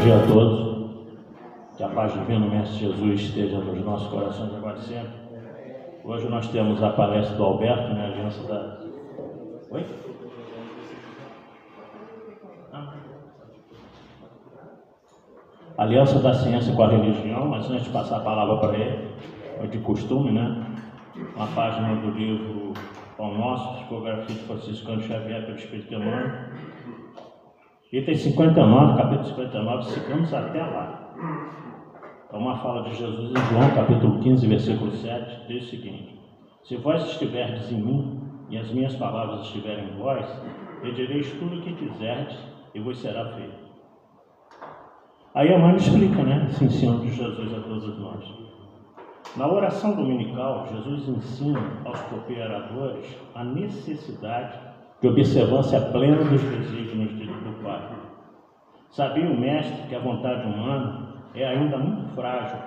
dia a todos. Que a paz divina do Mestre Jesus esteja nos nossos corações agora e sempre. Hoje nós temos a palestra do Alberto, né? Aliança da... Oi? Aliança da Ciência com a Religião, mas antes de passar a palavra para ele, é de costume, né? Uma página do livro Pão Nosso, Psicografia de Francisco Cândido Xavier pelo Espírito Emmanuel. Item 59, capítulo 59, sigamos até lá. É uma fala de Jesus em João, capítulo 15, versículo 7, diz o seguinte: se vós estiverdes em mim, e as minhas palavras estiverem em vós, pedireis tudo o que quiserdes, e vos será feito. Aí Emmanuel explica, né, esse ensino de Jesus a todos nós. Na oração dominical, Jesus ensina aos cooperadores a necessidade de observância plena dos desígnios do Pai. Sabia o Mestre que a vontade humana é ainda muito frágil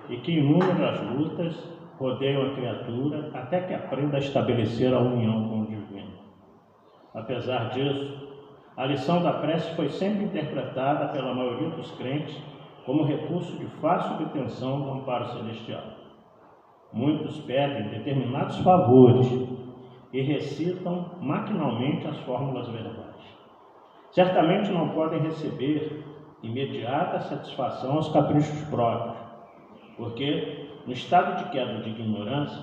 e que inúmeras lutas rodeiam a criatura até que aprenda a estabelecer a união com o Divino. Apesar disso, a lição da prece foi sempre interpretada pela maioria dos crentes como recurso de fácil obtenção do amparo celestial. Muitos pedem determinados favores e recitam maquinalmente as fórmulas verbais. Certamente não podem receber imediata satisfação aos caprichos próprios, porque, no estado de queda de ignorância,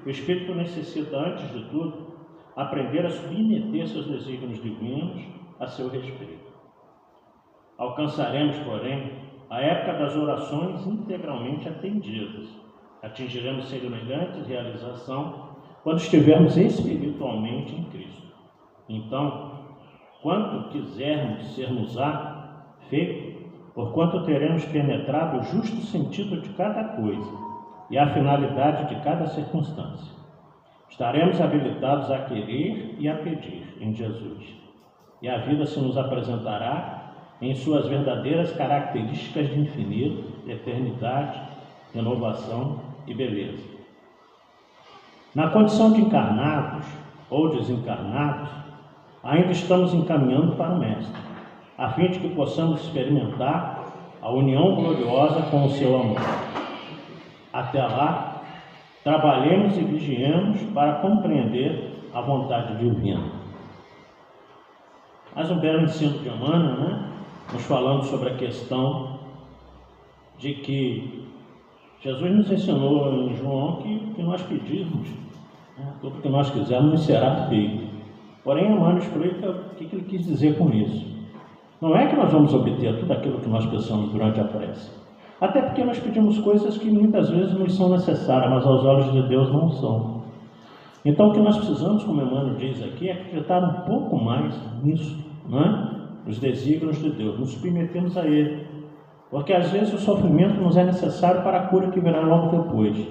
o espírito necessita, antes de tudo, aprender a submeter seus desígnios divinos a seu respeito. Alcançaremos, porém, a época das orações integralmente atendidas. Atingiremos semelhante realização quando estivermos espiritualmente em Cristo. Então, quanto quisermos sermos-á feito, porquanto teremos penetrado o justo sentido de cada coisa e a finalidade de cada circunstância. Estaremos habilitados a querer e a pedir em Jesus, e a vida se nos apresentará em suas verdadeiras características de infinito, eternidade, renovação e beleza. Na condição de encarnados ou desencarnados, ainda estamos encaminhando para o Mestre, a fim de que possamos experimentar a união gloriosa com o seu amor. Até lá, trabalhemos e vigiemos para compreender a vontade divina. Mais um belo ensino de Emmanuel, né? Nos falando sobre a questão de que Jesus nos ensinou em João que nós pedirmos, né? Tudo que nós quisermos nos será feito. Porém, Emmanuel explica o que ele quis dizer com isso. Não é que nós vamos obter tudo aquilo que nós pensamos durante a prece. Até porque nós pedimos coisas que muitas vezes nos são necessárias, mas aos olhos de Deus não são. Então, o que nós precisamos, como Emmanuel diz aqui, é acreditar um pouco mais nisso, não é? Nos desígnios de Deus, nos submetemos a Ele. Porque às vezes o sofrimento nos é necessário para a cura que virá logo depois.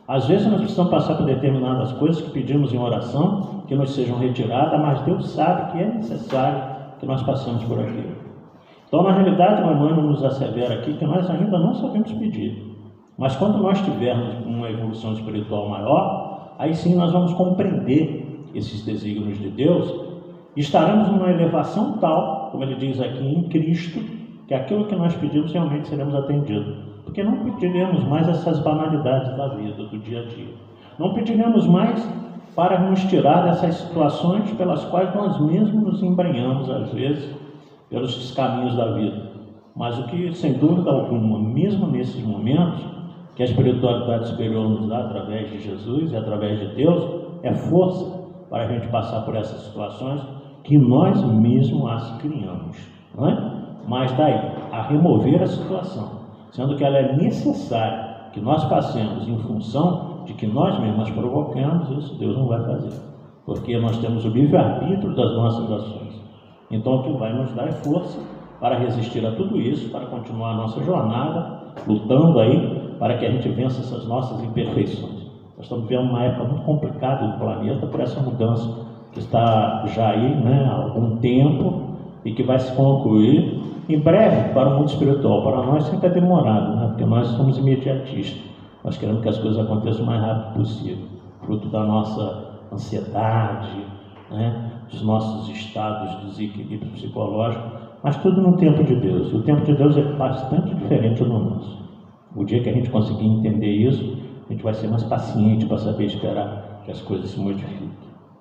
Às vezes nós precisamos passar por determinadas coisas que pedimos em oração, que nos sejam retiradas, mas Deus sabe que é necessário que nós passemos por aquilo. Então, na realidade, o Emmanuel nos assevera aqui que nós ainda não sabemos pedir. Mas quando nós tivermos uma evolução espiritual maior, aí sim nós vamos compreender esses desígnios de Deus e estaremos numa elevação tal, como ele diz aqui, em Cristo, que aquilo que nós pedimos realmente seremos atendidos. Porque não pediremos mais essas banalidades da vida, do dia a dia. Não pediremos mais para nos tirar dessas situações pelas quais nós mesmos nos embrenhamos, às vezes, pelos caminhos da vida. Mas o que, sem dúvida alguma, mesmo nesses momentos, que a espiritualidade superior nos dá através de Jesus e através de Deus, é força para a gente passar por essas situações que nós mesmos as criamos, não é? Mas daí, a remover a situação, sendo que ela é necessária que nós passemos em função de que nós mesmos provocamos, isso Deus não vai fazer, porque nós temos o livre-arbítrio das nossas ações. Então, o que vai nos dar é força para resistir a tudo isso, para continuar a nossa jornada, lutando aí para que a gente vença essas nossas imperfeições. Nós estamos vivendo uma época muito complicada do planeta por essa mudança que está já aí, né, há algum tempo e que vai se concluir em breve para o mundo espiritual. Para nós sempre é demorado, né, porque nós somos imediatistas. Nós queremos que as coisas aconteçam o mais rápido possível, fruto da nossa ansiedade, né, dos nossos estados de desequilíbrio psicológico, mas tudo no tempo de Deus. E o tempo de Deus é bastante diferente do nosso. O dia que a gente conseguir entender isso, a gente vai ser mais paciente para saber esperar que as coisas se modifiquem.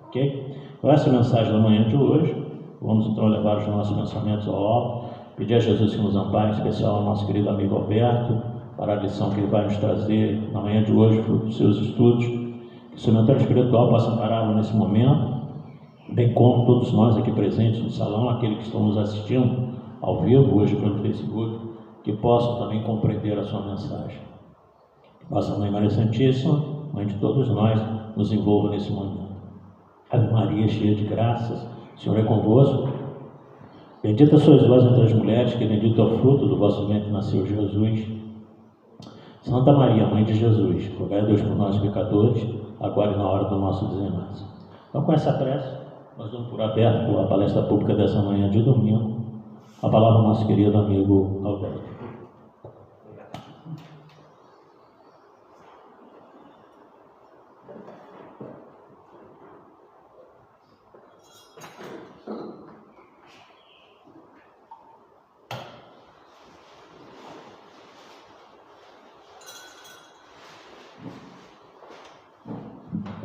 Ok? Então, essa é a mensagem da manhã de hoje. Vamos então levar os nossos pensamentos ao alto, pedir a Jesus que nos ampare, em especial ao nosso querido amigo Alberto, para a lição que ele vai nos trazer na manhã de hoje, fruto dos seus estudos. Que o seu mentor espiritual possa ampará-lo nesse momento, bem como todos nós aqui presentes no salão, aqueles que estão nos assistindo ao vivo hoje pelo Facebook, que possam também compreender a sua mensagem. Que nossa Mãe Maria Santíssima, Mãe de todos nós, nos envolva nesse momento. Ave Maria, cheia de graças, o Senhor é convosco. Bendita sois vós entre as mulheres, que bendito é o fruto do vosso ventre, nasceu Jesus. Santa Maria, Mãe de Jesus, rogai a Deus por nós pecadores, agora e na hora do nosso desenlace. Então, com essa prece, nós damos por aberto a palestra pública dessa manhã de domingo. A palavra do nosso querido amigo Alberto.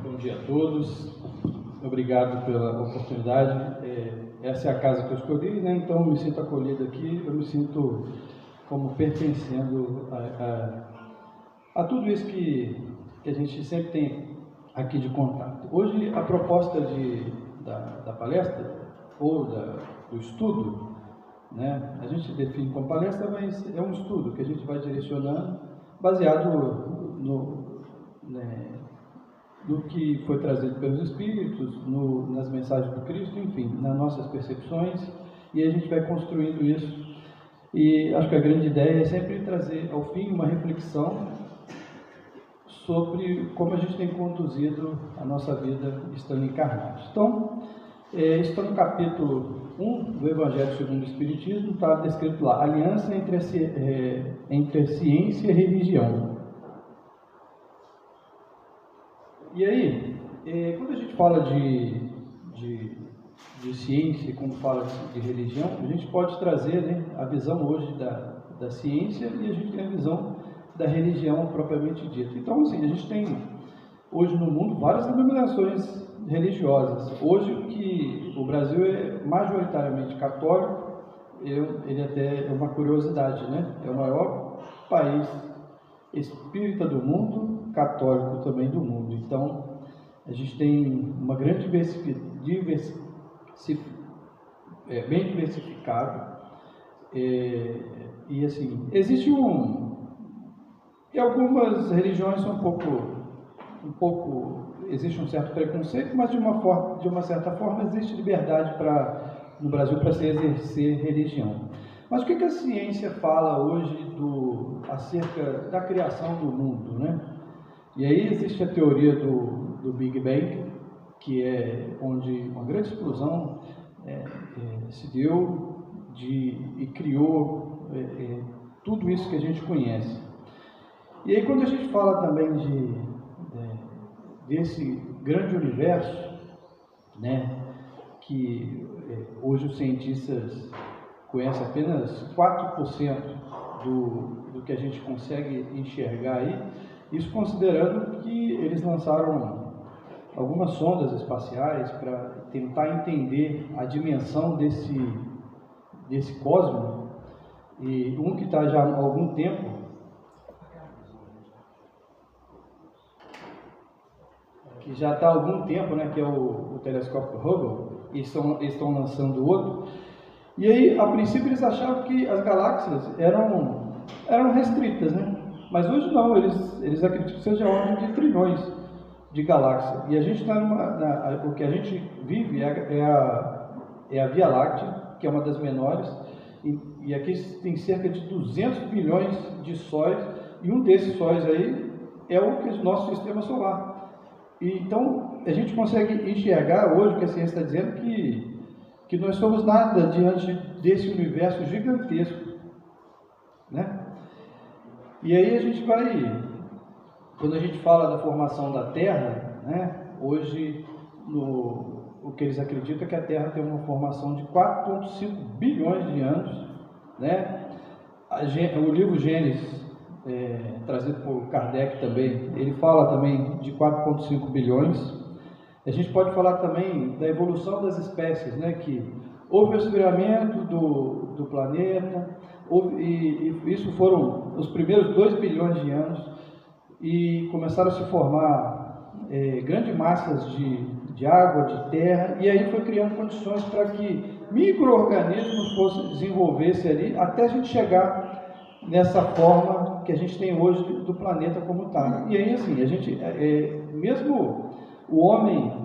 Bom dia a todos, obrigado pela oportunidade. Essa é a casa que eu escolhi, né? Então eu me sinto acolhido aqui, eu me sinto como pertencendo a tudo isso que a gente sempre tem aqui de contato. Hoje a proposta da palestra, ou do estudo, né? A gente define como palestra, mas é um estudo que a gente vai direcionando baseado no que foi trazido pelos Espíritos, nas mensagens do Cristo, enfim, nas nossas percepções, e a gente vai construindo isso. E acho que a grande ideia é sempre trazer ao fim uma reflexão sobre como a gente tem conduzido a nossa vida estando encarnados. Então, está no capítulo 1 do Evangelho segundo o Espiritismo, está descrito lá, aliança entre a ciência e a religião. E aí, quando a gente fala de ciência, quando fala de religião, a gente pode trazer, né, a visão hoje da ciência e a gente tem a visão da religião propriamente dita. Então, assim, a gente tem hoje no mundo várias denominações religiosas. Hoje, que o Brasil é majoritariamente católico, ele até é uma curiosidade, né? É o maior país espírita do mundo, católico também do mundo. Então, a gente tem uma grande bem diversificado. E assim, existe e algumas religiões são existe um certo preconceito, mas de uma certa forma existe liberdade no Brasil para se exercer religião. Mas o que a ciência fala hoje acerca da criação do mundo, né? E aí existe a teoria do Big Bang, que é onde uma grande explosão se deu e criou tudo isso que a gente conhece. E aí quando a gente fala também desse grande universo, né, que hoje os cientistas conhecem apenas 4% do que a gente consegue enxergar aí, isso considerando que eles lançaram algumas sondas espaciais para tentar entender a dimensão desse cosmos, e que está já há algum tempo, né, que é o telescópio Hubble, e estão lançando outro. E aí, a princípio, eles achavam que as galáxias eram restritas, né? Mas hoje não, eles acreditam que seja a ordem de trilhões de galáxias. E a gente está o que a gente vive é a Via Láctea, que é uma das menores, e aqui tem cerca de 200 bilhões de sóis, e um desses sóis aí é o nosso sistema solar. E, então, a gente consegue enxergar hoje o que a ciência está dizendo, que nós somos nada diante desse universo gigantesco, né? E aí a gente quando a gente fala da formação da Terra, né, hoje o que eles acreditam é que a Terra tem uma formação de 4,5 bilhões de anos, né? O livro Gênesis, trazido por Kardec também, ele fala também de 4,5 bilhões. A gente pode falar também da evolução das espécies, né? Que houve o esfriamento do planeta, e isso foram os primeiros 2 bilhões de anos, e começaram a se formar grandes massas de água, de terra, e aí foi criando condições para que micro-organismos desenvolvessem ali, até a gente chegar nessa forma que a gente tem hoje do planeta como está. E aí, assim, a gente, mesmo o homem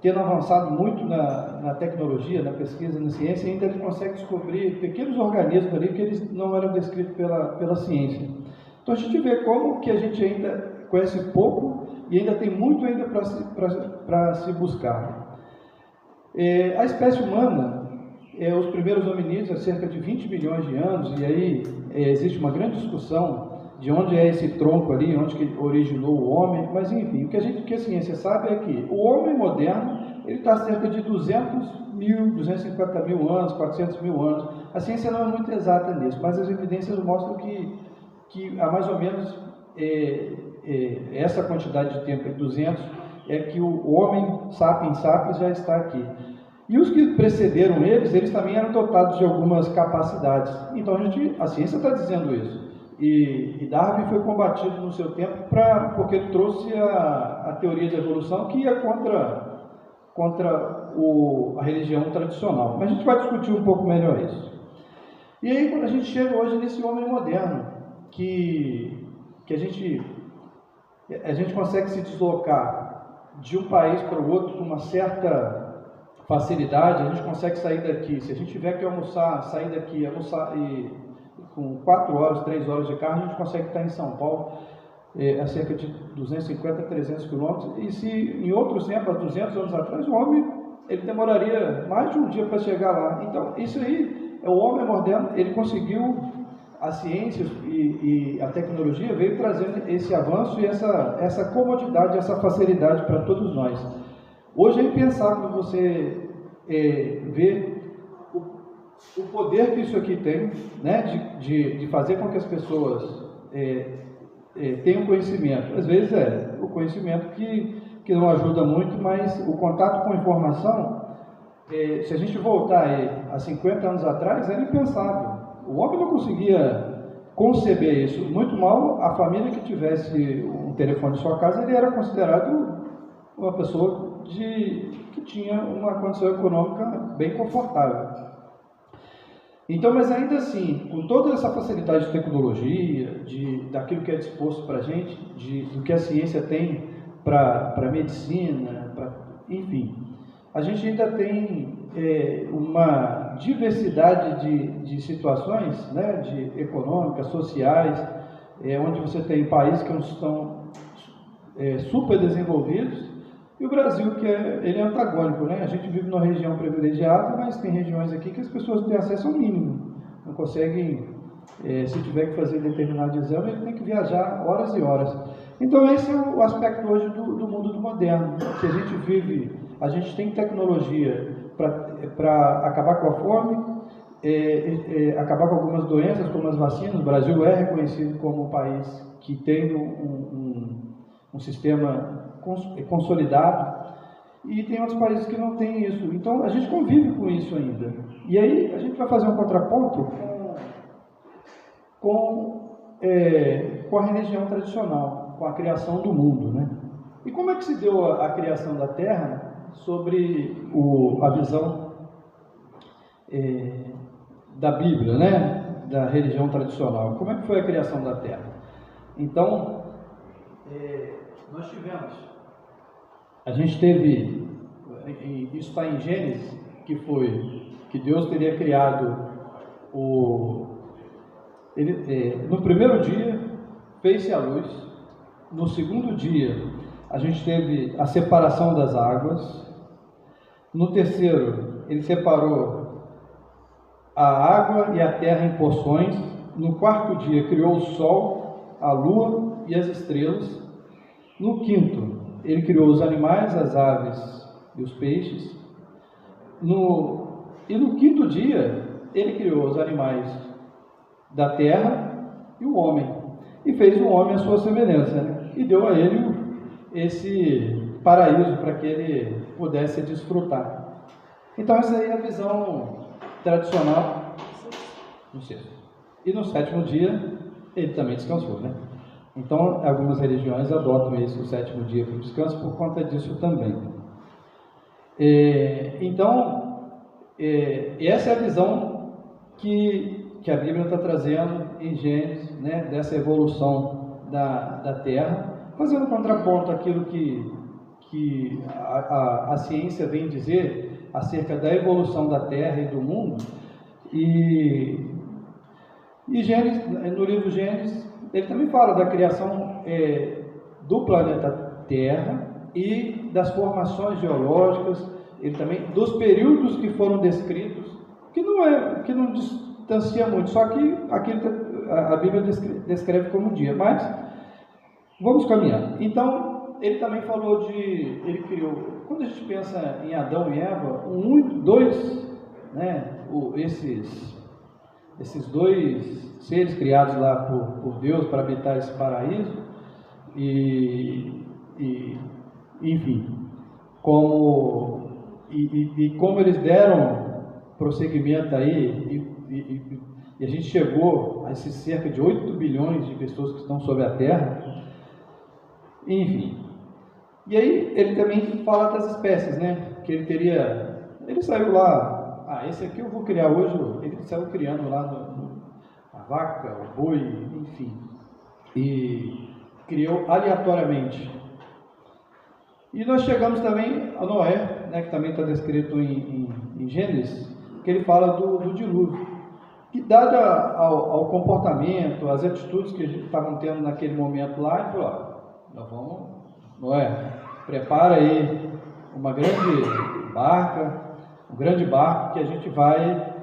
tendo avançado muito na tecnologia, na pesquisa, na ciência, ainda ele consegue descobrir pequenos organismos ali que eles não eram descritos pela ciência. Então a gente vê como que a gente ainda conhece pouco e ainda tem muito ainda para se buscar. A espécie humana, os primeiros hominídeos há cerca de 20 milhões de anos, e aí existe uma grande discussão de onde é esse tronco ali, onde que originou o homem, mas enfim, o que a ciência sabe é que o homem moderno, ele está cerca de 200 mil, 250 mil anos, 400 mil anos. A ciência não é muito exata nisso, mas as evidências mostram que há mais ou menos essa quantidade de tempo, 200, é que o homem sapiens sapiens já está aqui. E os que precederam eles também eram dotados de algumas capacidades. Então a ciência está dizendo isso. E Darwin foi combatido no seu tempo porque ele trouxe a teoria da evolução que ia contra a religião tradicional. Mas a gente vai discutir um pouco melhor isso. E aí quando a gente chega hoje nesse homem moderno, que a gente consegue se deslocar de um país para o outro com uma certa facilidade, a gente consegue sair daqui. Se a gente tiver que almoçar, sair daqui, almoçar e com 4 horas, 3 horas de carro, a gente consegue estar em São Paulo a cerca de 250, 300 quilômetros. E se em outros tempos, há 200 anos atrás, o homem ele demoraria mais de um dia para chegar lá. Então, isso aí é o homem moderno, ele conseguiu, a ciência e a tecnologia veio trazendo esse avanço e essa comodidade, essa facilidade para todos nós. Hoje é impensável você ver o poder que isso aqui tem, né, de fazer com que as pessoas tenham conhecimento. Às vezes o conhecimento que não ajuda muito, mas o contato com a informação, se a gente voltar há 50 anos atrás, era impensável. O homem não conseguia conceber isso. Muito mal, a família que tivesse um telefone em sua casa, ele era considerado uma pessoa que tinha uma condição econômica bem confortável. Então, mas ainda assim, com toda essa facilidade de tecnologia, daquilo que é disposto para a gente, do que a ciência tem para a medicina, enfim, a gente ainda tem uma diversidade de situações, né, econômicas, sociais, onde você tem países que estão super desenvolvidos, e o Brasil, ele é antagônico, né? A gente vive numa região privilegiada, mas tem regiões aqui que as pessoas não têm acesso ao mínimo. Não conseguem, se tiver que fazer determinado exame, ele tem que viajar horas e horas. Então esse é o aspecto hoje do mundo do moderno, que a gente vive, a gente tem tecnologia para acabar com a fome, acabar com algumas doenças, como as vacinas. O Brasil é reconhecido como um país que tem um sistema consolidado, e tem outros países que não têm isso. Então a gente convive com isso ainda. E aí a gente vai fazer um contraponto com a religião tradicional, com a criação do mundo, né? E como é que se deu a criação da Terra sobre a visão da Bíblia, né? Da religião tradicional? Como é que foi a criação da Terra? Então, nós tivemos. A gente teve, isso está em Gênesis, que Deus teria criado no primeiro dia fez-se a luz, no segundo dia a gente teve a separação das águas, no terceiro ele separou a água e a terra em porções, no quarto dia criou o sol, a lua e as estrelas, no quinto ele criou os animais, as aves e os peixes. E no quinto dia, ele criou os animais da terra e o homem. E fez o homem à sua semelhança, né? E deu a ele esse paraíso para que ele pudesse desfrutar. Então essa aí é a visão tradicional no sexto. E no sétimo dia, ele também descansou, né? Então, algumas religiões adotam esse, o sétimo dia para o descanso, por conta disso também. Essa é a visão que a Bíblia está trazendo em Gênesis, né? Dessa evolução da Terra, fazendo contraponto àquilo que a ciência vem dizer acerca da evolução da Terra e do mundo. E Gênesis, no livro Gênesis, ele também fala da criação do planeta Terra e das formações geológicas, ele também dos períodos que foram descritos, que não distancia muito, só que a Bíblia descreve como dia. Mas vamos caminhar. Então, ele também falou ele criou, quando a gente pensa em Adão e Eva, né, esses dois seres criados lá por Deus para habitar esse paraíso, enfim, como eles deram prosseguimento aí, e a gente chegou a esses cerca de 8 bilhões de pessoas que estão sobre a Terra, enfim. E aí ele também fala das espécies, né? Que ele saiu lá. Esse aqui eu vou criar hoje. Ele saiu criando lá a vaca, o boi, enfim. E criou aleatoriamente. E nós chegamos também a Noé, né, que também está descrito em Gênesis, que ele fala do dilúvio. E dado ao comportamento, às atitudes que a gente estavam tendo naquele momento lá, ele falou: Noé, prepara aí uma grande barca, um grande barco, que a gente vai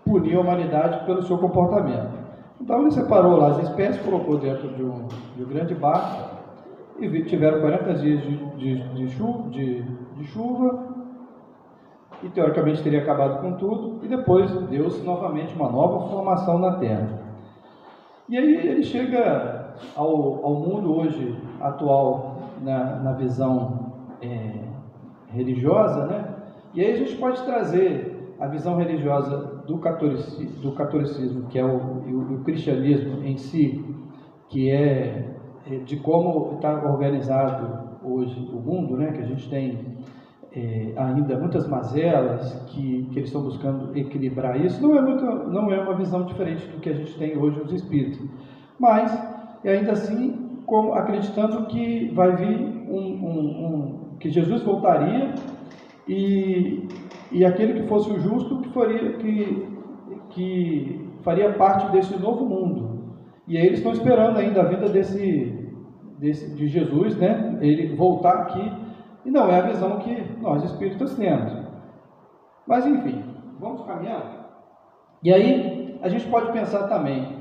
punir a humanidade pelo seu comportamento. Então ele separou lá as espécies, colocou dentro de um grande barco, e tiveram 40 dias de chuva, e teoricamente teria acabado com tudo, e depois deu-se novamente uma nova formação na Terra. E aí ele chega ao mundo hoje atual, na visão religiosa, né? E aí a gente pode trazer a visão religiosa do catolicismo, que é o cristianismo em si, que é de como está organizado hoje o mundo, né? Que a gente tem ainda muitas mazelas, que eles estão buscando equilibrar isso. Não é uma visão diferente do que a gente tem hoje os espíritos, mas ainda assim acreditando que vai vir que Jesus voltaria, e aquele que fosse o justo que faria parte desse novo mundo. E aí eles estão esperando ainda a vinda de Jesus, né? Ele voltar aqui, e não é a visão que nós espíritas temos. Mas enfim, vamos caminhar. E aí a gente pode pensar também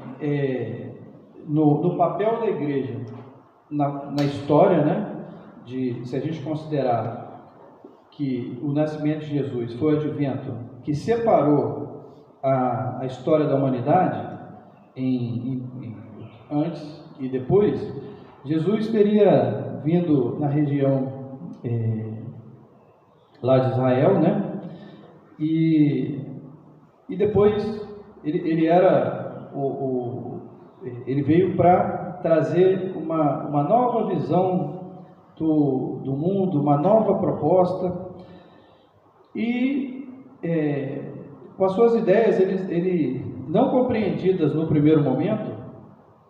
no papel da igreja na história, né? Se a gente considerar que o nascimento de Jesus foi o advento que separou a história da humanidade antes e depois, Jesus teria vindo na região lá de Israel, né? E depois ele veio para trazer uma nova visão do mundo, uma nova proposta, e com as suas ideias, ele não compreendidas no primeiro momento,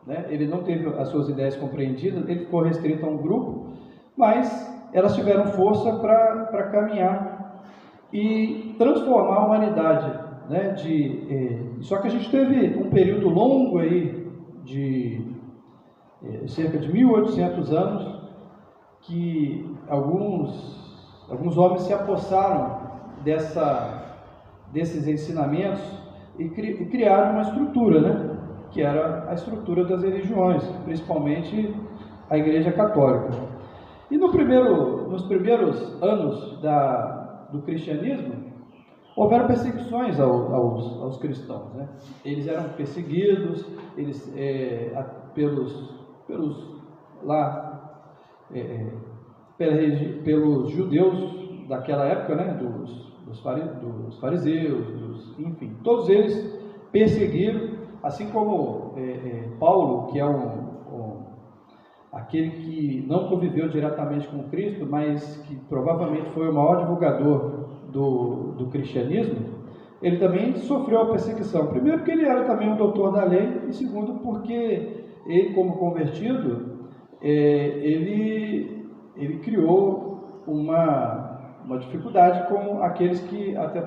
né? Ele não teve as suas ideias compreendidas, ele ficou restrito a um grupo, mas elas tiveram força para caminhar e transformar a humanidade, né? Só que a gente teve um período longo aí de cerca de 1800 anos, que alguns homens se apossaram desses ensinamentos e criaram uma estrutura, né? Que era a estrutura das religiões, principalmente a Igreja Católica. E nos primeiros anos da do cristianismo, houveram perseguições aos cristãos, né? Eles eram perseguidos, pelos judeus daquela época, né? Dos fariseus, enfim, todos eles perseguiram, assim como Paulo, que é aquele que não conviveu diretamente com Cristo, mas que provavelmente foi o maior divulgador do cristianismo, ele também sofreu a perseguição. Primeiro porque ele era também um doutor da lei, e segundo porque ele, como convertido, ele criou uma dificuldade com aqueles que até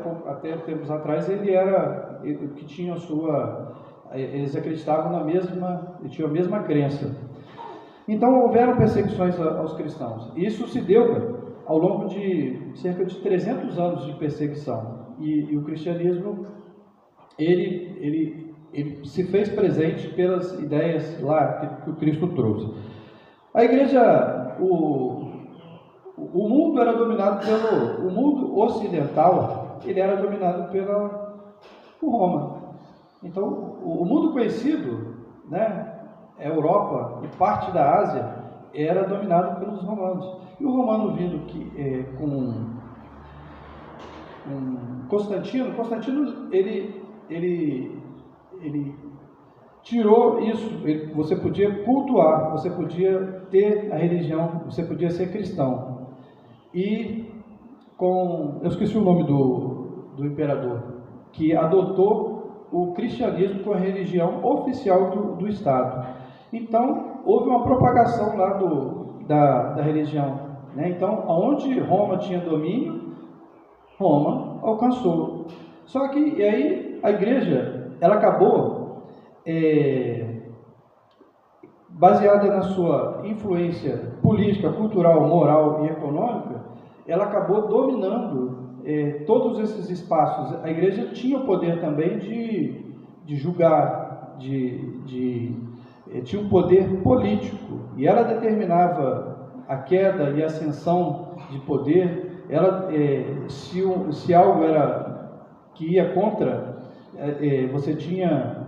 tempos atrás que tinham eles acreditavam tinham a mesma crença. Então houveram perseguições aos cristãos. Isso se deu ao longo de cerca de 300 anos de perseguição. E o cristianismo ele se fez presente pelas ideias lá que o Cristo trouxe. A igreja, o mundo era dominado o mundo ocidental, ele era dominado por Roma. Então, o mundo conhecido, né, a Europa e parte da Ásia, era dominado pelos romanos. E o romano vindo com Constantino, ele tirou isso. Você podia cultuar, você podia ter a religião, você podia ser cristão. E eu esqueci o nome do imperador, que adotou o cristianismo como a religião oficial do Estado. Então, houve uma propagação lá da religião, né? Então, onde Roma tinha domínio, Roma alcançou. Só que, e aí, a igreja, ela acabou, baseada na sua influência política, cultural, moral e econômica, ela acabou dominando todos esses espaços. A igreja tinha o poder também de julgar, tinha um poder político, e ela determinava a queda e a ascensão de poder. Se algo que ia contra, você tinha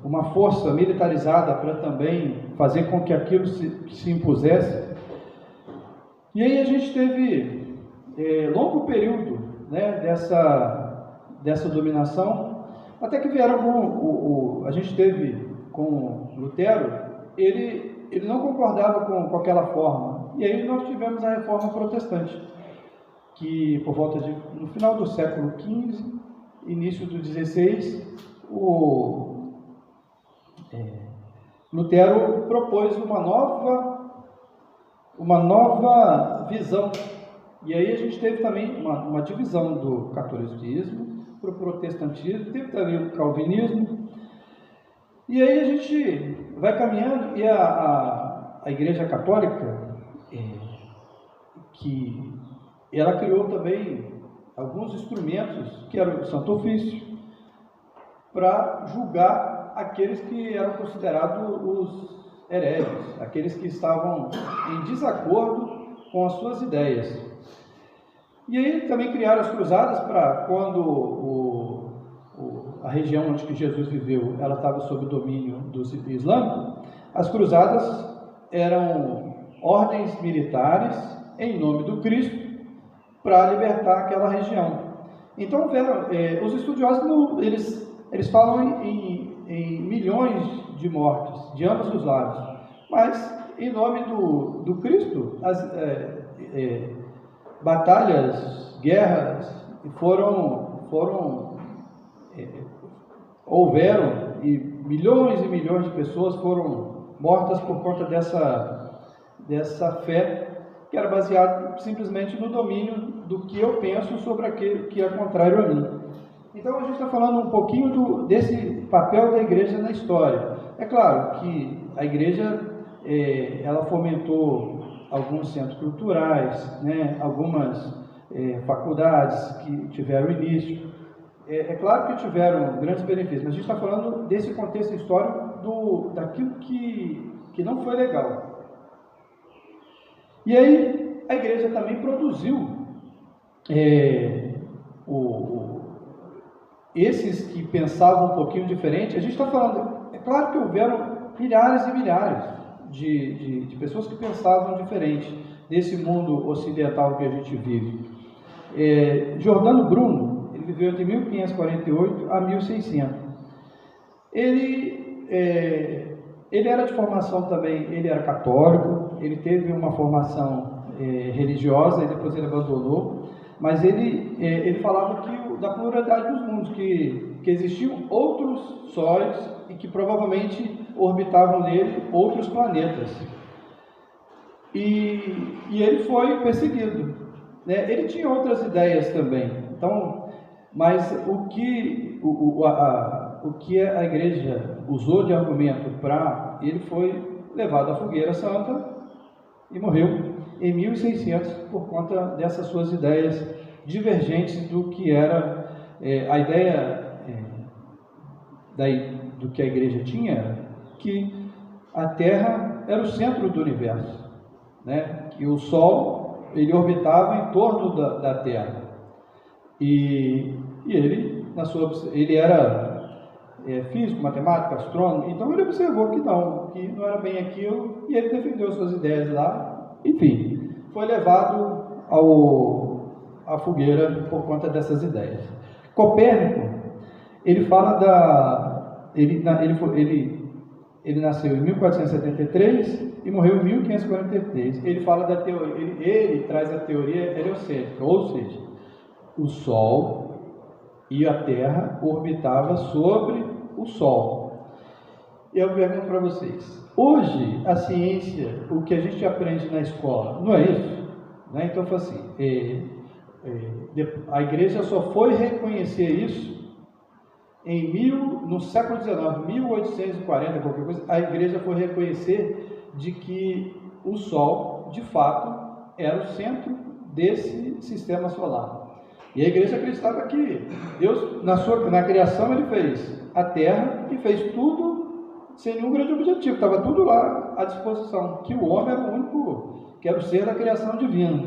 uma força militarizada para também fazer com que aquilo se impusesse. E aí a gente teve longo período, né, dessa dominação, até que vieram a gente teve com Lutero, ele não concordava com aquela forma, e aí nós tivemos a Reforma Protestante, que por volta no final do século XV, início do XVI, Lutero propôs uma nova visão. E aí a gente teve também uma divisão do catolicismo para o protestantismo, teve também o calvinismo. E aí a gente vai caminhando, e a Igreja Católica, que ela criou também alguns instrumentos, que era o Santo Ofício, para julgar aqueles que eram considerados os hereges, aqueles que estavam em desacordo com as suas ideias. E aí também criaram as cruzadas para quando a região onde Jesus viveu, ela estava sob o domínio do islâmico. As cruzadas eram ordens militares em nome do Cristo para libertar aquela região. Então, os estudiosos eles falam em milhões de mortes de ambos os lados, mas em nome do Cristo, batalhas, guerras houveram, e milhões de pessoas foram mortas por conta dessa fé que era baseada simplesmente no domínio do que eu penso sobre aquele que é contrário a mim. Então a gente está falando um pouquinho desse papel da igreja na história. É claro que a igreja ela fomentou alguns centros culturais, né, algumas faculdades que tiveram início. É claro que tiveram grandes benefícios, mas a gente está falando desse contexto histórico daquilo que não foi legal. E aí a igreja também produziu esses que pensavam um pouquinho diferente, a gente está falando, é claro que houveram milhares e milhares de pessoas que pensavam diferente desse mundo ocidental que a gente vive. Giordano Bruno, ele viveu entre 1548 a 1600. Ele era de formação também, ele era católico, ele teve uma formação religiosa e depois ele abandonou, mas ele falava da pluralidade dos mundos, que existiam outros sóis e que provavelmente orbitavam nele outros planetas. E ele foi perseguido, né? Ele tinha outras ideias também, então, mas o que a igreja usou de argumento para ele foi levado à fogueira santa e morreu em 1600 por conta dessas suas ideias divergentes do que era a ideia do que a igreja tinha, que a Terra era o centro do universo, né? Que o Sol ele orbitava em torno da Terra e ele era físico, matemático, astrônomo, então ele observou que não era bem aquilo, e ele defendeu suas ideias lá, enfim, foi levado à fogueira por conta dessas ideias. Copérnico, ele fala ele nasceu em 1473 e morreu em 1543. Ele fala da teoria, ele traz a teoria heliocêntrica, ou seja, o Sol e a Terra orbitava sobre o Sol. E eu pergunto para vocês, hoje a ciência, o que a gente aprende na escola, não é isso? Né? Então, assim, a igreja só foi reconhecer isso no século XIX, 1840, qualquer coisa, a igreja foi reconhecer de que o Sol, de fato, era o centro desse sistema solar. E a igreja acreditava que Deus, na criação, ele fez a terra e fez tudo sem nenhum grande objetivo, estava tudo lá à disposição, que o homem era o único, que era o ser da criação divina.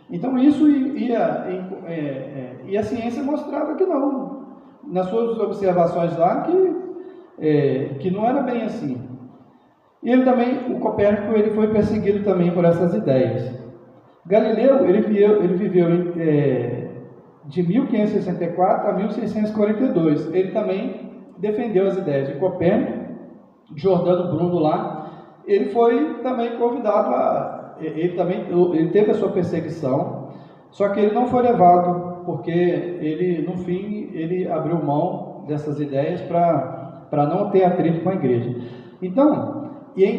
Então isso e a ciência mostrava que não, nas suas observações lá, que não era bem assim. E ele também, o Copérnico, ele foi perseguido também por essas ideias. Galileu, ele viveu de 1564 a 1642. Ele também defendeu as ideias de Copérnico. Giordano Bruno lá, ele foi também convidado ele teve a sua perseguição, só que ele não foi levado, porque ele, no fim, ele abriu mão dessas ideias para não ter atrito com a igreja. Então,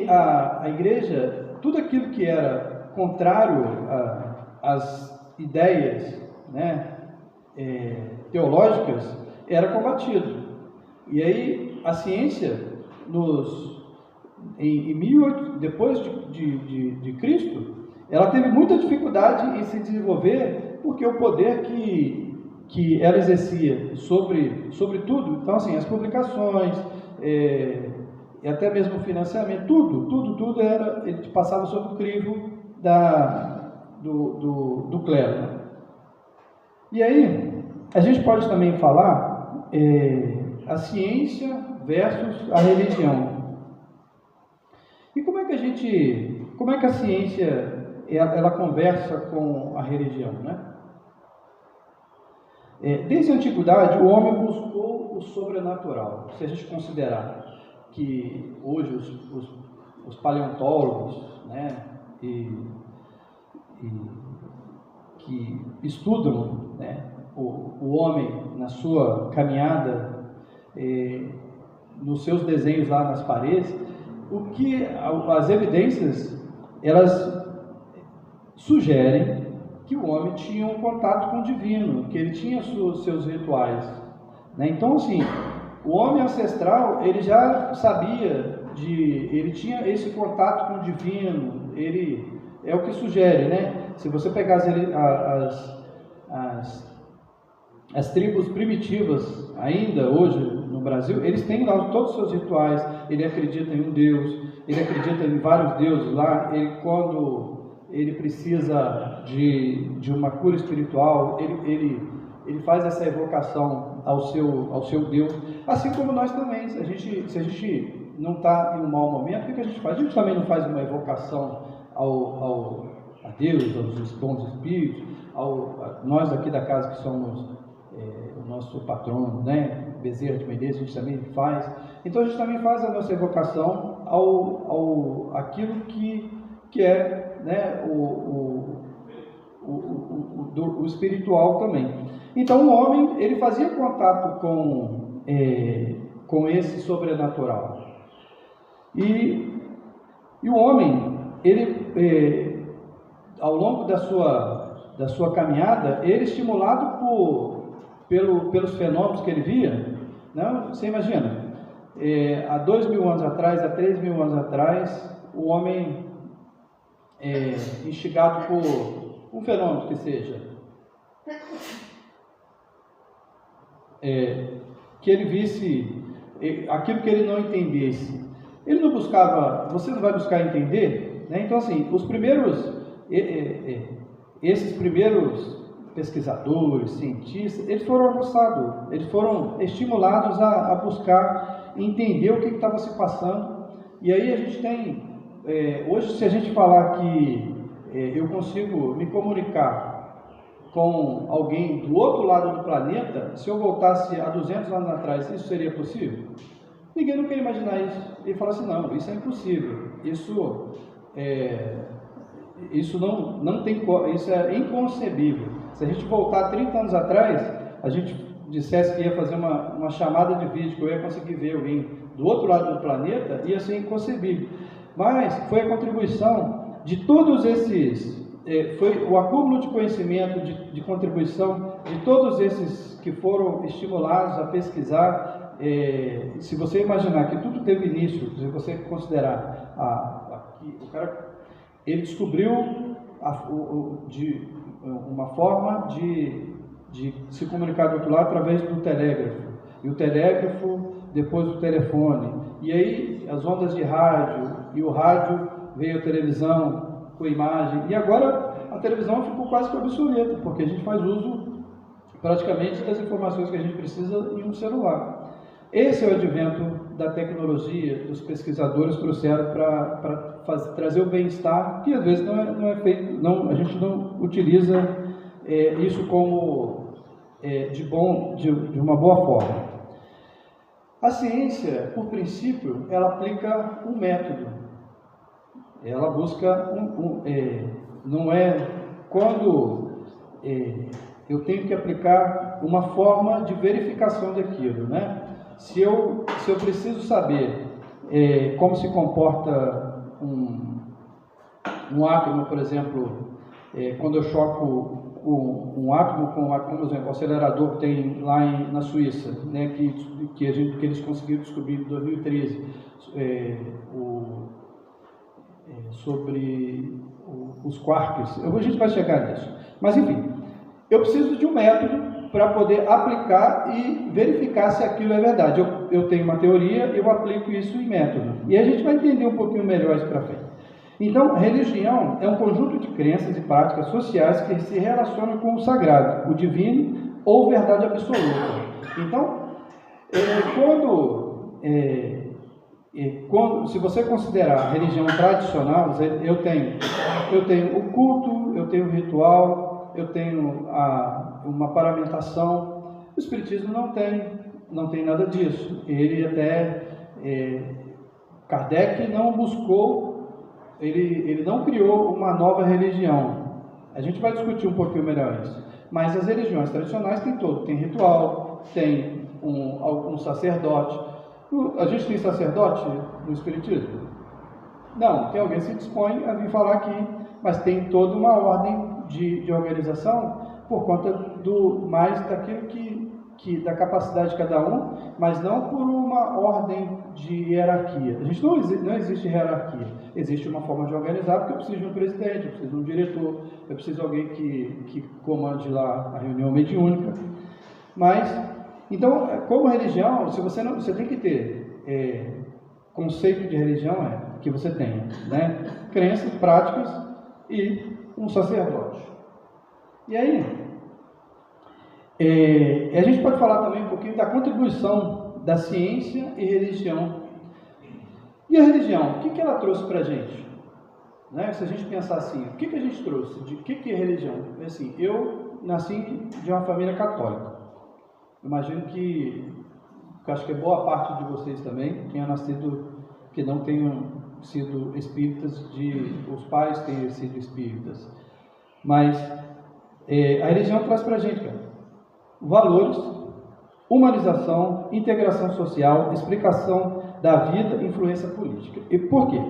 a igreja, tudo aquilo que era contrário às ideias, né, teológicas, era combatido. E aí a ciência, depois de Cristo, ela teve muita dificuldade em se desenvolver, porque o poder que ela exercia sobre tudo, então assim, as publicações, e até mesmo o financiamento, tudo ele passava sob o crivo do clero. E aí, a gente pode também falar a ciência versus a religião. E como é que a ciência ela conversa com a religião, né? Desde a antiguidade, o homem buscou o sobrenatural. Se a gente considerar que hoje os paleontólogos, né, que estudam, né, o homem na sua caminhada, nos seus desenhos lá nas paredes, as evidências, elas sugerem que o homem tinha um contato com o divino, que ele tinha seus rituais, né? Então, assim, o homem ancestral, ele já sabia ele tinha esse contato com o divino, é o que sugere, né? Se você pegar as tribos primitivas, ainda hoje no Brasil, eles têm lá todos os seus rituais. Ele acredita em um Deus, ele acredita em vários deuses lá. Quando ele precisa de uma cura espiritual, ele faz essa evocação ao seu Deus, assim como nós também. Se a gente não está em um mau momento, o que a gente faz? A gente também não faz uma evocação a Deus, aos bons espíritos, nós aqui da casa que somos o nosso patrono, né? Bezerra de Menezes, a gente também faz. Então a gente também faz a nossa evocação aquilo que é, né, o espiritual também. Então o homem, ele fazia contato com esse sobrenatural. E o homem, ele, ao longo da sua caminhada, ele estimulado pelos fenômenos que ele via, né? Você imagina, há 2.000 anos atrás, há 3.000 anos atrás, o homem instigado por um fenômeno que seja, que ele visse aquilo que ele não entendesse, ele não buscava, você não vai buscar entender, né? Então assim, esses primeiros pesquisadores, cientistas, eles foram aguçados, eles foram estimulados a buscar entender o que estava se passando. E aí a gente tem, hoje, se a gente falar que eu consigo me comunicar com alguém do outro lado do planeta, se eu voltasse há 200 anos atrás, isso seria possível? Ninguém nunca ia imaginar isso. Ele fala assim, não, isso é impossível, isso não tem, isso é inconcebível. Se a gente voltar 30 anos atrás, a gente dissesse que ia fazer uma chamada de vídeo, que eu ia conseguir ver alguém do outro lado do planeta, ia ser inconcebível. Mas foi a contribuição de todos esses, foi o acúmulo de conhecimento, de contribuição de todos esses que foram estimulados a pesquisar. Se você imaginar que tudo teve início, se você considerar o cara, ele descobriu uma forma de se comunicar do outro lado através do telégrafo, e o telégrafo, depois o telefone, e aí as ondas de rádio, e o rádio veio a televisão com imagem, e agora a televisão ficou quase que obsoleta, porque a gente faz uso praticamente das informações que a gente precisa em um celular. Esse é o advento da tecnologia, dos pesquisadores trouxeram para trazer o bem-estar, que às vezes não é feito, a gente não utiliza isso como de uma boa forma. A ciência, por princípio, ela aplica um método. Ela busca não é quando eu tenho que aplicar uma forma de verificação daquilo, né? Se eu preciso saber como se comporta um átomo, por exemplo, quando eu choco um átomo com por exemplo, o acelerador que tem lá na Suíça, né, que eles conseguiram descobrir em 2013, sobre os quarks. A gente vai chegar nisso. Mas enfim, eu preciso de um método para poder aplicar e verificar se aquilo é verdade. Eu tenho uma teoria, eu aplico isso em método. E a gente vai entender um pouquinho melhor isso para frente. Então, religião é um conjunto de crenças e práticas sociais que se relacionam com o sagrado, o divino ou verdade absoluta. Então, se você considerar a religião tradicional, eu tenho o culto, eu tenho o ritual, eu tenho uma paramentação. O Espiritismo não tem nada disso. Ele até, Kardec não buscou, ele não criou uma nova religião. A gente vai discutir um pouquinho melhor isso. Mas as religiões tradicionais tem ritual, tem um sacerdote. A gente tem sacerdote no Espiritismo? Não, tem alguém que se dispõe a vir falar aqui, mas tem toda uma ordem de organização por conta mais daquilo da capacidade de cada um, mas não por uma ordem de hierarquia. A gente não existe hierarquia. Existe uma forma de organizar, porque eu preciso de um presidente, eu preciso de um diretor, eu preciso de alguém que comande lá a reunião mediúnica. Mas, então, como religião, você tem que ter conceito de religião que você tenha, né? Crenças, práticas e um sacerdote. E aí, a gente pode falar também um pouquinho da contribuição da ciência e religião. E a religião, o que ela trouxe para a gente? Né? Se a gente pensar assim, o que a gente trouxe? De que é religião? Assim, eu nasci de uma família católica. Imagino que acho que boa parte de vocês também tenha nascido, que não tenham sido espíritas, os pais tenham sido espíritas. Mas a religião traz para a gente, cara, valores, humanização, integração social, explicação da vida, influência política. E por quê?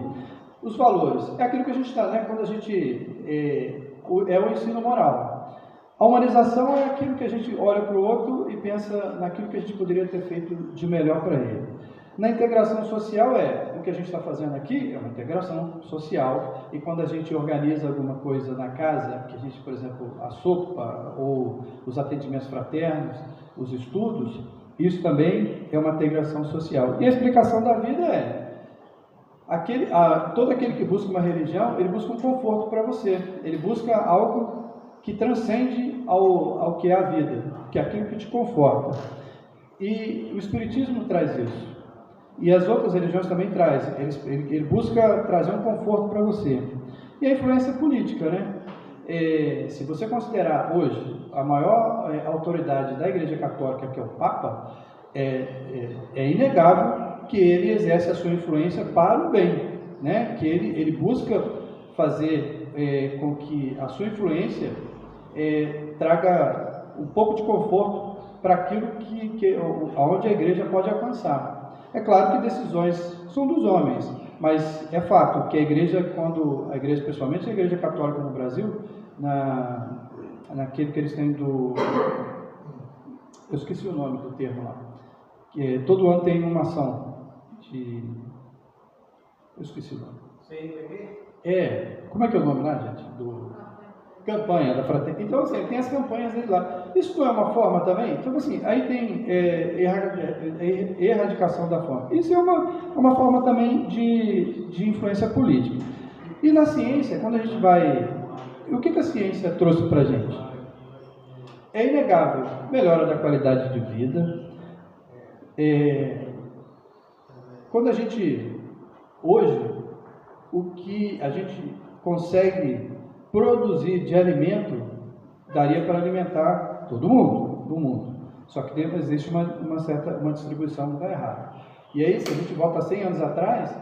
Os valores é aquilo que a gente está, né? Quando a gente é o ensino moral. A humanização é aquilo que a gente olha para o outro e pensa naquilo que a gente poderia ter feito de melhor para ele. Na integração social o que a gente está fazendo aqui é uma integração social, e quando a gente organiza alguma coisa na casa, que a gente, por exemplo, a sopa ou os atendimentos fraternos, os estudos, isso também é uma integração social. E a explicação da vida todo aquele que busca uma religião, ele busca um conforto para você, ele busca algo que transcende ao que é a vida, que é aquilo que te conforta. E o Espiritismo traz isso. E as outras religiões também trazem. Ele busca trazer um conforto para você. E a influência política, né? Se você considerar hoje a maior autoridade da Igreja Católica, que é o Papa, é inegável que ele exerce a sua influência para o bem, né? Que ele busca fazer com que a sua influência traga um pouco de conforto para aquilo onde a Igreja pode alcançar. É claro que decisões são dos homens, mas é fato que a Igreja, principalmente a Igreja Católica no Brasil, naquele que eles têm eu esqueci o nome do termo lá, que todo ano tem uma ação eu esqueci o nome. Como é que é o nome lá, gente? Campanha da fraternidade. Então, assim, tem as campanhas dele lá. Isso não é uma forma também? Então, assim, aí tem erradicação da fome. Isso é uma forma também de influência política. E na ciência, quando a gente vai... O que a ciência trouxe para a gente? É inegável. Melhora da qualidade de vida. Quando a gente... Hoje, o que a gente consegue produzir de alimento daria para alimentar todo mundo, do mundo. Só que existe uma distribuição muito errada. E aí, se a gente volta 100 anos atrás,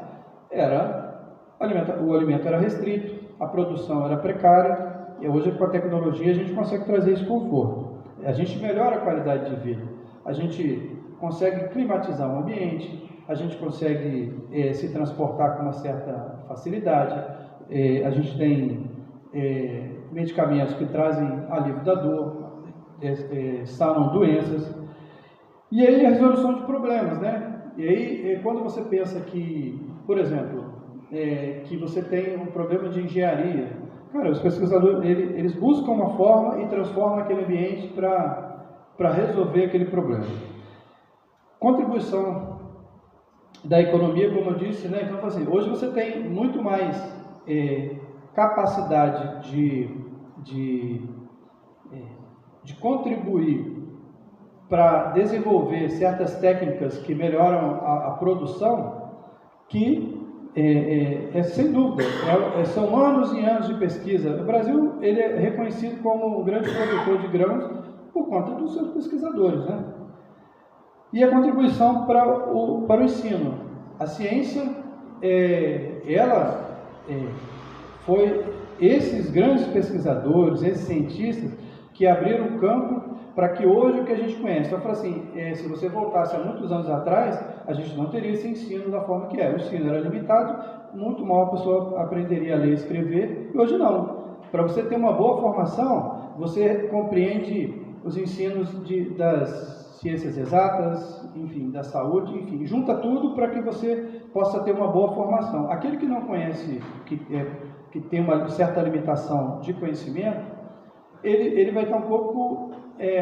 o alimento era restrito, a produção era precária, e hoje com a tecnologia a gente consegue trazer esse conforto. A gente melhora a qualidade de vida, a gente consegue climatizar o ambiente, a gente consegue se transportar com uma certa facilidade, a gente tem medicamentos que trazem alívio da dor, sanam doenças, e aí a resolução de problemas, né? E aí quando você pensa que, por exemplo, que você tem um problema de engenharia, cara, os pesquisadores eles buscam uma forma e transformam aquele ambiente para resolver aquele problema. Contribuição da economia, como eu disse, né? Então, assim, hoje você tem muito mais capacidade de contribuir para desenvolver certas técnicas que melhoram a produção, que sem dúvida, são anos e anos de pesquisa. O Brasil ele é reconhecido como um grande produtor de grãos por conta dos seus pesquisadores, né? E a contribuição para o ensino. A ciência, foi esses grandes pesquisadores, esses cientistas, que abriram o campo para que hoje o que a gente conhece. Então, eu falo assim, se você voltasse há muitos anos atrás, a gente não teria esse ensino da forma que é. O ensino era limitado, muito mal a pessoa aprenderia a ler e escrever, e hoje não. Para você ter uma boa formação, você compreende os ensinos das ciências exatas, enfim, da saúde, enfim, junta tudo para que você possa ter uma boa formação. Aquele que não conhece, que tem uma certa limitação de conhecimento, ele vai estar um pouco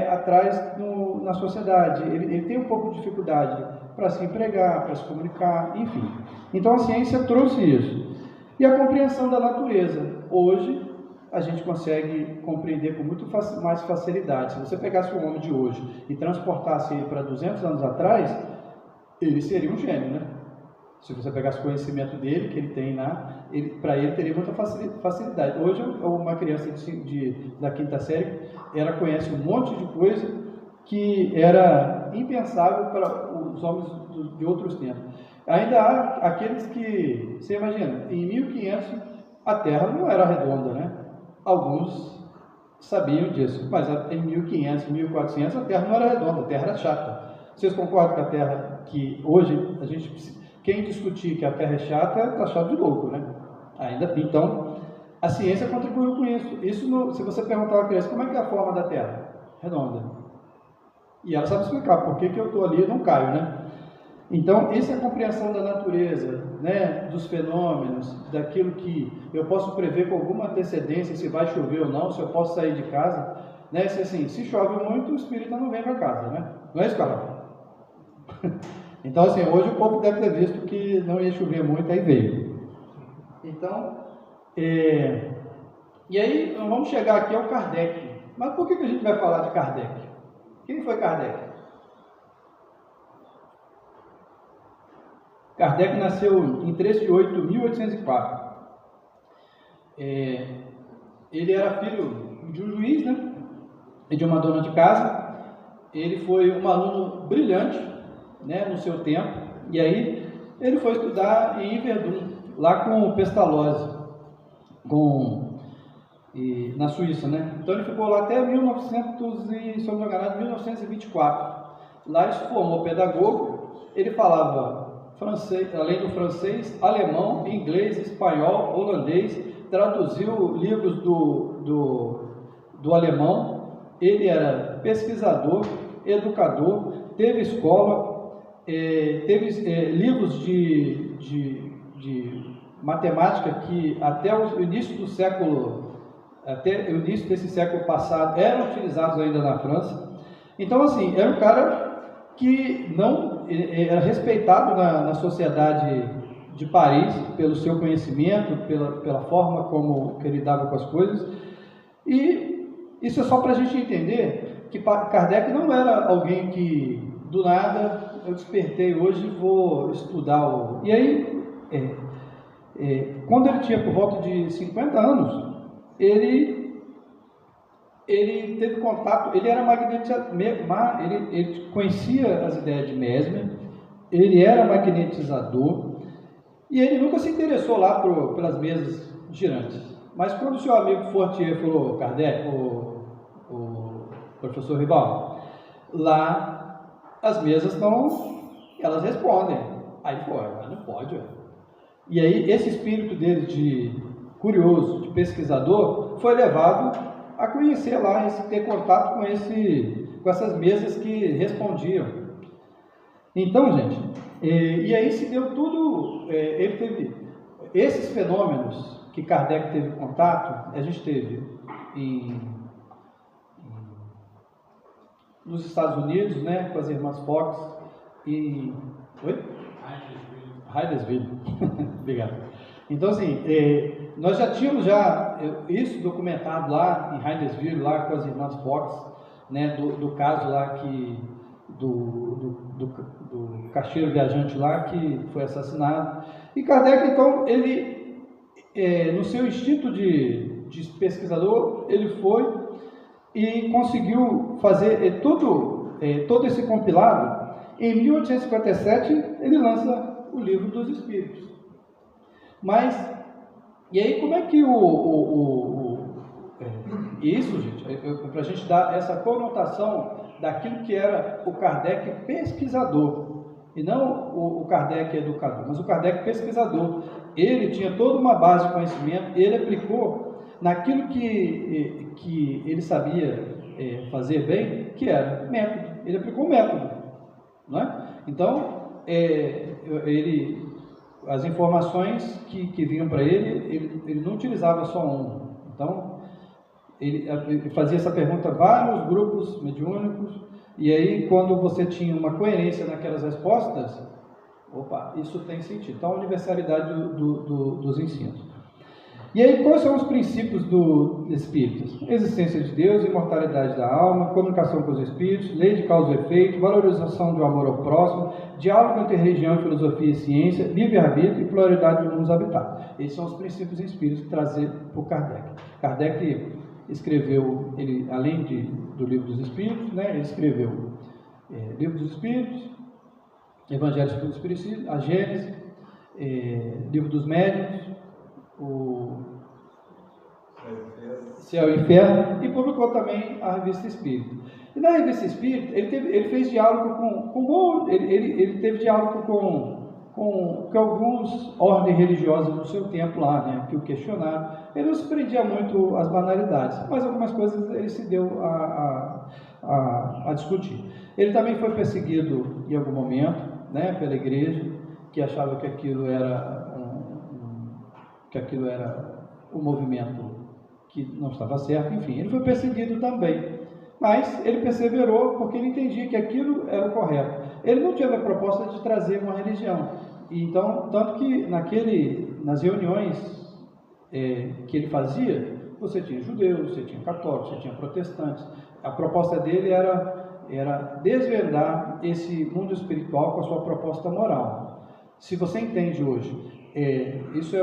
atrás na sociedade, ele tem um pouco de dificuldade para se empregar, para se comunicar, enfim. Então a ciência trouxe isso. E a compreensão da natureza. Hoje, a gente consegue compreender com muito mais facilidade. Se você pegasse um homem de hoje e transportasse ele para 200 anos atrás, ele seria um gênio, né? Se você pegasse o conhecimento dele, que ele tem lá, para ele teria muita facilidade. Hoje, uma criança da quinta série, ela conhece um monte de coisa que era impensável para os homens de outros tempos. Ainda há aqueles que, você imagina, em 1500 a Terra não era redonda, né? Alguns sabiam disso, mas em 1500, 1400 a Terra não era redonda, a Terra era chata. Vocês concordam que a Terra, que hoje quem discutir que a Terra é chata, está chato de louco, né? Ainda. Então, a ciência contribuiu com isso. Se você perguntar a uma criança como é que é a forma da Terra, redonda, e ela sabe explicar por que eu estou ali e não caio, né? Então, essa é a compreensão da natureza, né, dos fenômenos, daquilo que eu posso prever com alguma antecedência, se vai chover ou não, se eu posso sair de casa, né? Se chove muito, o espírito não vem para casa, né? Não é isso, Carol? Então, assim, hoje o povo deve ter visto que não ia chover muito, aí veio. Então, e aí vamos chegar aqui ao Kardec. Mas por que a gente vai falar de Kardec? Quem foi Kardec? Kardec nasceu em 3 de 8 de 1804. Ele era filho de um juiz, né? E de uma dona de casa. Ele foi um aluno brilhante, né, no seu tempo. E aí ele foi estudar em Yverdun, lá com o Pestalozzi, na Suíça, né? Então ele ficou lá até 1924. Lá ele se formou pedagogo. Ele falava francês, além do francês, alemão, inglês, espanhol, holandês, traduziu livros do alemão. Ele era pesquisador, educador, teve escola, teve livros de matemática que até o início desse século passado eram utilizados ainda na França. Então, assim, era um cara que não era respeitado na sociedade de Paris pelo seu conhecimento, pela forma como ele lidava com as coisas. E isso é só para a gente entender que Kardec não era alguém que, do nada, eu despertei hoje e vou estudar. E aí, quando ele tinha por volta de 50 anos, ele teve contato, ele era magnetizador, ele conhecia as ideias de Mesmer, ele era magnetizador, e ele nunca se interessou lá pelas mesas girantes. Mas quando o seu amigo Fortier falou, Kardec, o professor Rival, lá as mesas elas respondem. Aí ele falou, mas não pode. E aí esse espírito dele de curioso, de pesquisador, foi levado a conhecer lá, ter contato com essas mesas que respondiam. Então, gente, e aí se deu tudo, ele teve esses fenômenos que Kardec teve contato, a gente teve nos Estados Unidos, né, com as irmãs Fox, Hydesville. Obrigado. Então, assim, nós já tínhamos isso documentado lá em Hydesville, lá com as irmãs Fox, né, do caso lá do caixeiro viajante lá que foi assassinado. E Kardec, então, ele, no seu instinto de pesquisador, ele foi e conseguiu fazer todo esse compilado. Em 1857, ele lança o Livro dos Espíritos. Mas, e aí como é que isso, gente, para a gente dar essa conotação daquilo que era o Kardec pesquisador, e não o Kardec educador, mas o Kardec pesquisador. Ele tinha toda uma base de conhecimento, ele aplicou naquilo que ele sabia fazer bem, que era método. Ele aplicou o método, não é? Então, as informações que vinham para ele não utilizava só um. Então, ele fazia essa pergunta a vários grupos mediúnicos, e aí, quando você tinha uma coerência naquelas respostas, opa, isso tem sentido. Então, a universalidade dos ensinos. E aí, quais são os princípios do espírito? Existência de Deus, imortalidade da alma, comunicação com os espíritos, lei de causa e efeito, valorização do amor ao próximo, diálogo entre religião, filosofia e ciência, livre-arbítrio e pluralidade de mundos habitados. Esses são os princípios espíritos trazidos por Kardec. Kardec escreveu, ele, além do Livro dos Espíritos, né, ele escreveu Livro dos Espíritos, Evangelho segundo o Espiritismo, a Gênese, Livro dos Médiuns, o Céu e Inferno, e publicou também a Revista Espírita. E na Revista Espírita, ele fez diálogo ele teve diálogo com alguns ordens religiosas do seu tempo lá, né, que o questionaram. Ele não se prendia muito às banalidades, mas algumas coisas ele se deu a discutir. Ele também foi perseguido em algum momento, né, pela igreja, que achava que aquilo era um movimento que não estava certo. Enfim, ele foi perseguido também, mas ele perseverou porque ele entendia que aquilo era o correto. Ele não tinha a proposta de trazer uma religião. Então, tanto que nas reuniões que ele fazia, você tinha judeus, você tinha católicos, você tinha protestantes. A proposta dele era desvendar esse mundo espiritual com a sua proposta moral. Se você entende hoje, isso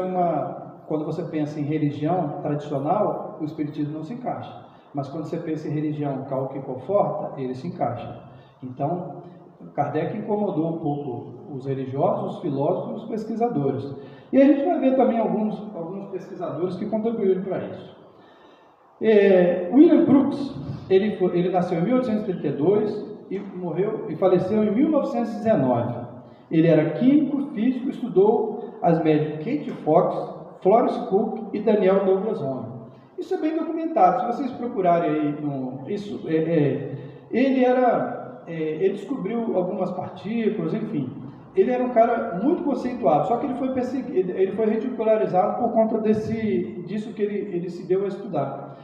quando você pensa em religião tradicional, o espiritismo não se encaixa. Mas quando você pensa em religião cal que conforta, ele se encaixa. Então, Kardec incomodou um pouco os religiosos, os filósofos e os pesquisadores. E a gente vai ver também alguns pesquisadores que contribuíram para isso. William Crookes, ele nasceu em 1832 e faleceu em 1919. Ele era químico, físico, estudou as médicas Kate Fox, Florence Cook e Daniel Douglas Home. Isso é bem documentado. Se vocês procurarem aí, ele descobriu algumas partículas, enfim. Ele era um cara muito conceituado, só que ele foi perseguido, ele foi ridicularizado por conta disso que ele se deu a estudar.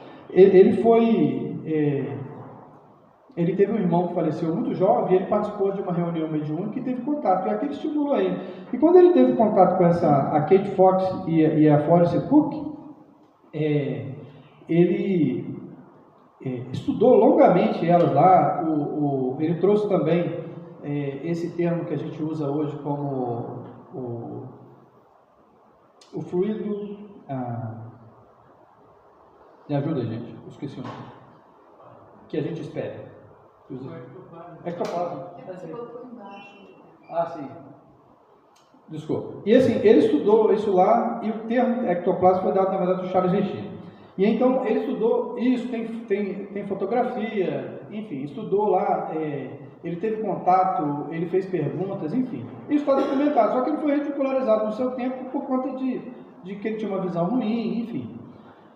Ele teve um irmão que faleceu muito jovem, e ele participou de uma reunião mediúnica e teve contato, e aquele estimulou ele. E quando ele teve contato com a Kate Fox e a Florence Cook, ele estudou longamente elas lá. Ele trouxe também esse termo que a gente usa hoje como o fluido. Me ajuda, gente, eu esqueci o nome. Que a gente espera. Ectoplasma. Sim. Desculpa. E assim, ele estudou isso lá, e o termo ectoplasma foi dado, na verdade, do Charles Richer. E então ele estudou isso, tem fotografia, enfim, estudou lá, ele teve contato, ele fez perguntas, enfim. Isso está documentado, só que ele foi ridicularizado no seu tempo por conta de que ele tinha uma visão ruim, enfim.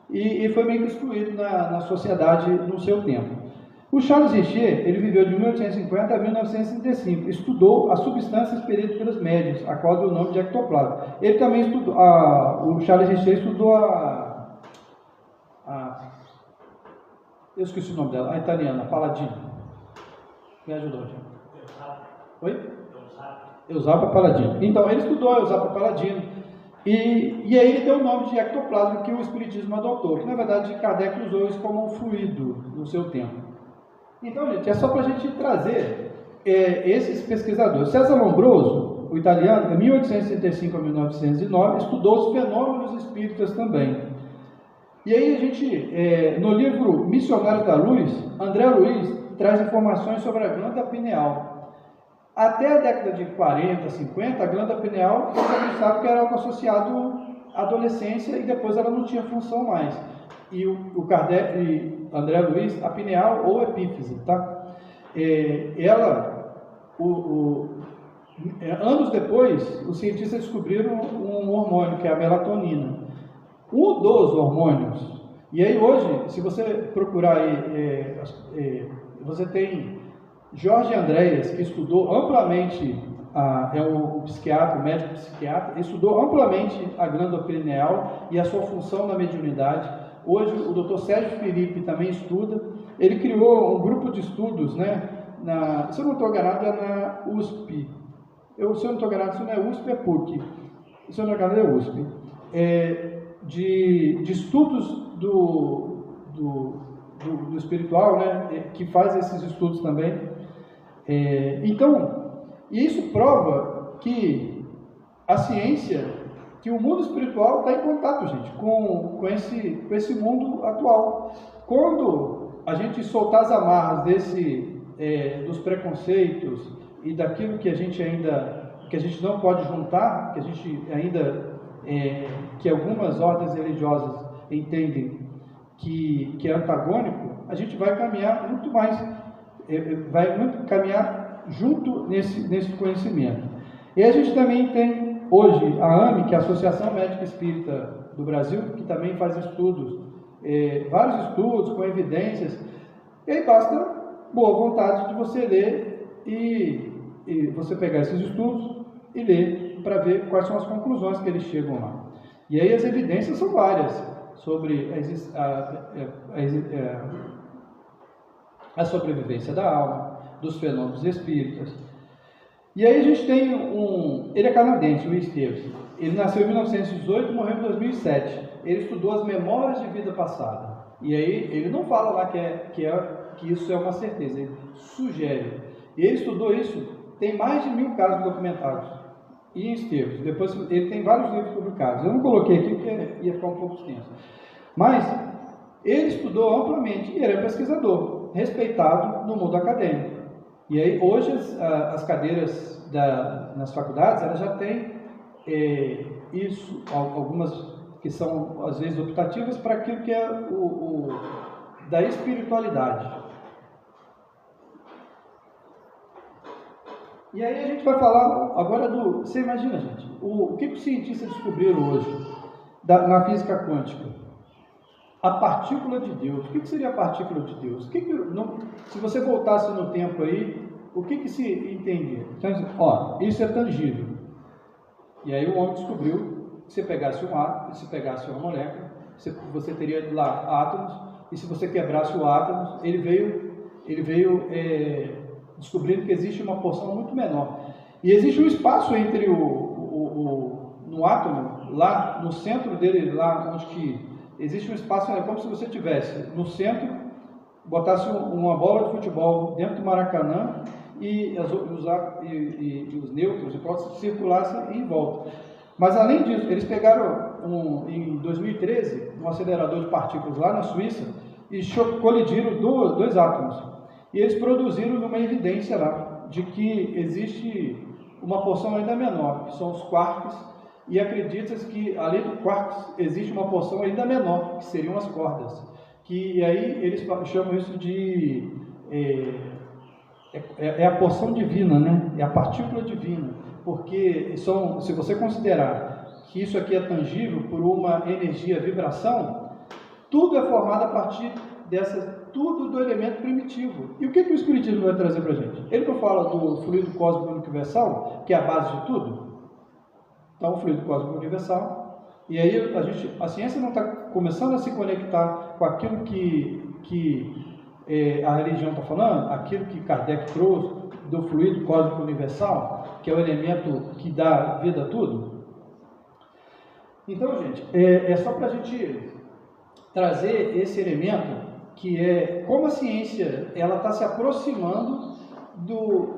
E foi meio que excluído na sociedade no seu tempo. O Charles Richer, ele viveu de 1850 a 1965, estudou as substâncias expelidas pelos médiuns, a qual deu o nome de ectoplasma. Ele também estudou, o Charles Richer estudou eu esqueci o nome dela, a italiana, Paladino. Me ajudou, gente. Oi? Eusapia Paladino. Então, ele estudou a Eusapia Paladino, e aí ele deu o nome de ectoplasma que o espiritismo adotou, que na verdade Kardec usou isso como um fluido no seu tempo. Então, gente, é só para a gente trazer esses pesquisadores. César Lombroso, o italiano, de 1865 a 1909, estudou os fenômenos espíritas também. E aí a gente, no livro Missionários da Luz, André Luiz traz informações sobre a glândula pineal. Até a década de 40, 50, a glândula pineal foi acreditado que era algo associado à adolescência e depois ela não tinha função mais. E o Kardec e André Luiz, a pineal ou epífise, tá? Anos depois, os cientistas descobriram um hormônio, que é a melatonina. Um dos hormônios, e aí hoje, se você procurar aí, você tem Jorge Andréas, que estudou amplamente, o psiquiatra, o médico psiquiatra, estudou amplamente a glândula pineal e a sua função na mediunidade. Hoje o Dr. Sérgio Felipe também estuda. Ele criou um grupo de estudos, né? Se eu não estou enganado, é na USP. Se eu não estou enganado, se não é USP, é PUC. Se eu não estou enganado, é USP. de estudos do espiritual, né, que faz esses estudos também. Então, isso prova que a ciência, que o mundo espiritual está em contato, gente, com esse mundo atual. Quando a gente soltar as amarras dos preconceitos e daquilo que a gente não pode juntar, que a gente ainda que algumas ordens religiosas entendem que é antagônico, a gente vai caminhar muito mais, caminhar junto nesse conhecimento. E a gente também tem hoje a AME, que é a Associação Médica Espírita do Brasil, que também faz estudos, vários estudos com evidências, e aí basta boa vontade de você ler e você pegar esses estudos e ler para ver quais são as conclusões que eles chegam lá. E aí as evidências são várias sobre a sobrevivência da alma, dos fenômenos espíritas. E aí a gente tem ele é canadense, o Esteves. Ele nasceu em 1918 e morreu em 2007. Ele estudou as memórias de vida passada. E aí ele não fala lá que isso é uma certeza, ele sugere. E ele estudou isso, tem mais de 1000 casos documentados em Esteves. Depois ele tem vários livros publicados. Eu não coloquei aqui porque ia ficar um pouco extenso. Mas ele estudou amplamente e era pesquisador, respeitado no mundo acadêmico. E aí hoje as cadeiras nas faculdades, elas já têm isso, algumas que são às vezes optativas para aquilo que é da espiritualidade. E aí a gente vai falar agora você imagina, gente, o que os cientistas descobriram hoje na física quântica? A partícula de Deus. O que seria a partícula de Deus? Se você voltasse no tempo aí, o que se entendia? Então, isso é tangível. E aí o homem descobriu que se pegasse um átomo, se pegasse uma molécula, você teria lá átomos, e se você quebrasse o átomo, ele veio descobrindo que existe uma porção muito menor. E existe um espaço entre no átomo, lá no centro dele, lá onde que existe um espaço, é como se você tivesse no centro, botasse uma bola de futebol dentro do Maracanã e os nêutrons e prótons circulassem em volta. Mas além disso, eles pegaram em 2013 um acelerador de partículas lá na Suíça e colidiram dois átomos. E eles produziram uma evidência lá de que existe uma porção ainda menor, que são os quarks, e acredita-se que, além do quarks, existe uma porção ainda menor, que seriam as cordas. E aí eles chamam isso de... a porção divina, né? É a partícula divina. Porque, se você considerar que isso aqui é tangível por uma energia vibração, tudo é formado a partir tudo do elemento primitivo. E o que o Espiritismo vai trazer para a gente? Ele não fala do fluido cósmico universal, que é a base de tudo? Então, o fluido cósmico universal. E aí a ciência não está começando a se conectar com aquilo que a religião está falando, aquilo que Kardec trouxe do fluido cósmico universal, que é o elemento que dá vida a tudo. Então, gente, é só para a gente trazer esse elemento que é como a ciência ela está se aproximando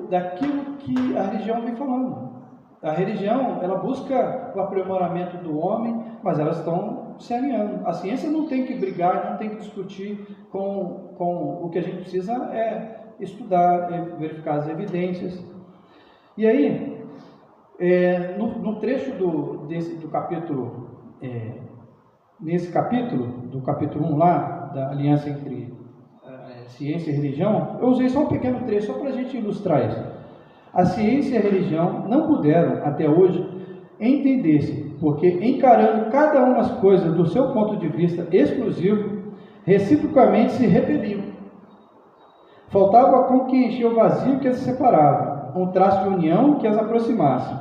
daquilo que a religião vem falando. A religião, ela busca o aprimoramento do homem, mas elas estão se alinhando. A ciência não tem que brigar, não tem que discutir com o que a gente precisa estudar, verificar as evidências. E aí, no trecho do capítulo, nesse capítulo, do capítulo 1 lá, da aliança entre ciência e religião, eu usei só um pequeno trecho, só para a gente ilustrar isso. A ciência e a religião não puderam, até hoje, entender-se, porque encarando cada uma as coisas do seu ponto de vista exclusivo, reciprocamente se repeliam. Faltava com que enchia o vazio que as separava, um traço de união que as aproximasse.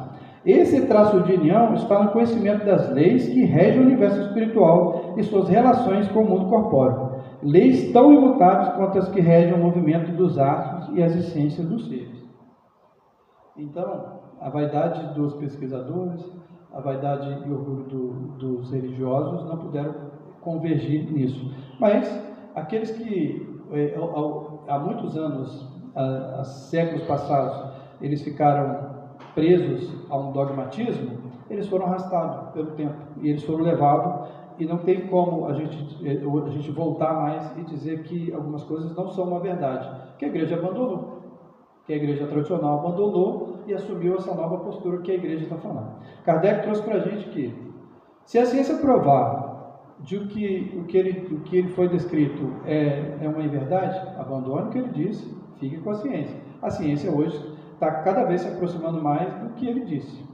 Esse traço de união está no conhecimento das leis que regem o universo espiritual e suas relações com o mundo corpóreo. Leis tão imutáveis quanto as que regem o movimento dos átomos e as essências dos seres. Então, a vaidade dos pesquisadores, a vaidade e orgulho dos religiosos não puderam convergir nisso. Mas aqueles que há muitos anos, há séculos passados, eles ficaram presos a um dogmatismo, eles foram arrastados pelo tempo e eles foram levados, e não tem como a gente voltar mais e dizer que algumas coisas não são uma verdade, que a igreja abandonou, que a igreja tradicional abandonou e assumiu essa nova postura que a igreja está falando. Kardec trouxe para a gente que, se a ciência provar de o que ele foi descrito é uma verdade, abandone o que ele disse, fique com a ciência. A ciência hoje está cada vez se aproximando mais do que ele disse.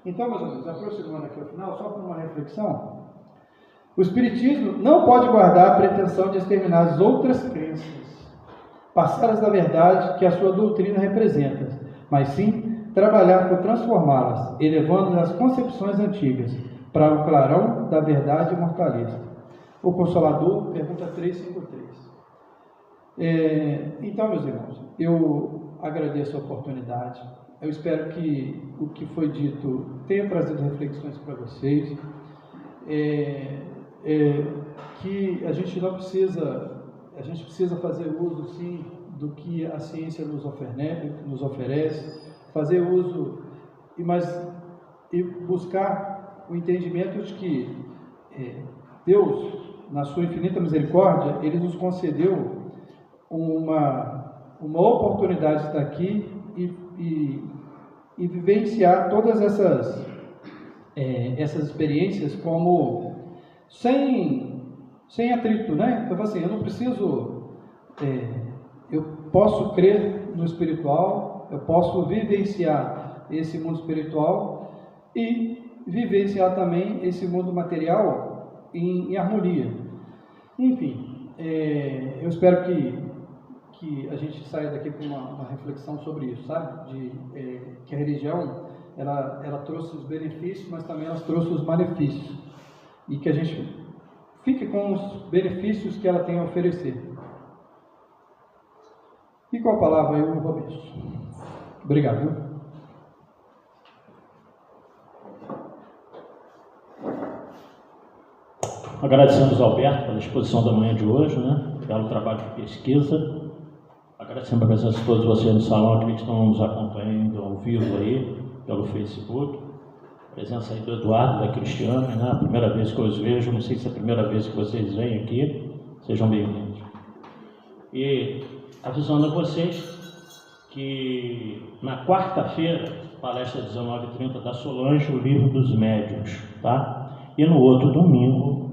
Então, meus amigos, aproximando aqui ao final, só para uma reflexão, o Espiritismo não pode guardar a pretensão de exterminar as outras crenças, parcelas da verdade que a sua doutrina representa, mas sim trabalhar por transformá-las, elevando as concepções antigas para o clarão da verdade imortalista. O Consolador, pergunta 353. Então, meus irmãos, eu agradeço a oportunidade. Eu espero que o que foi dito tenha trazido reflexões para vocês. Que a gente não precisa, a gente precisa fazer uso, sim, do que a ciência nos oferece, fazer uso e buscar o entendimento de que Deus, na sua infinita misericórdia, Ele nos concedeu uma oportunidade de estar aqui e vivenciar todas essas experiências como sem atrito, né? Então, assim, eu não preciso, eu posso crer no espiritual, eu posso vivenciar esse mundo espiritual e vivenciar também esse mundo material em harmonia. Enfim, eu espero que a gente saia daqui com uma reflexão sobre isso, sabe? Que a religião, ela trouxe os benefícios, mas também ela trouxe os malefícios. E que a gente fique com os benefícios que ela tem a oferecer. E com a palavra eu começo. Obrigado. Viu? Agradecemos ao Alberto pela exposição da manhã de hoje, né? Pelo trabalho de pesquisa. Agradecemos a presença de todos vocês no salão, aqueles que estão nos acompanhando ao vivo aí, pelo Facebook. A presença aí do Eduardo, da Cristiane, né? A primeira vez que eu os vejo, não sei se é a primeira vez que vocês vêm aqui. Sejam bem-vindos. E avisando a vocês que na quarta-feira, palestra 19h30 da Solange, o livro dos médiuns, tá? E no outro domingo,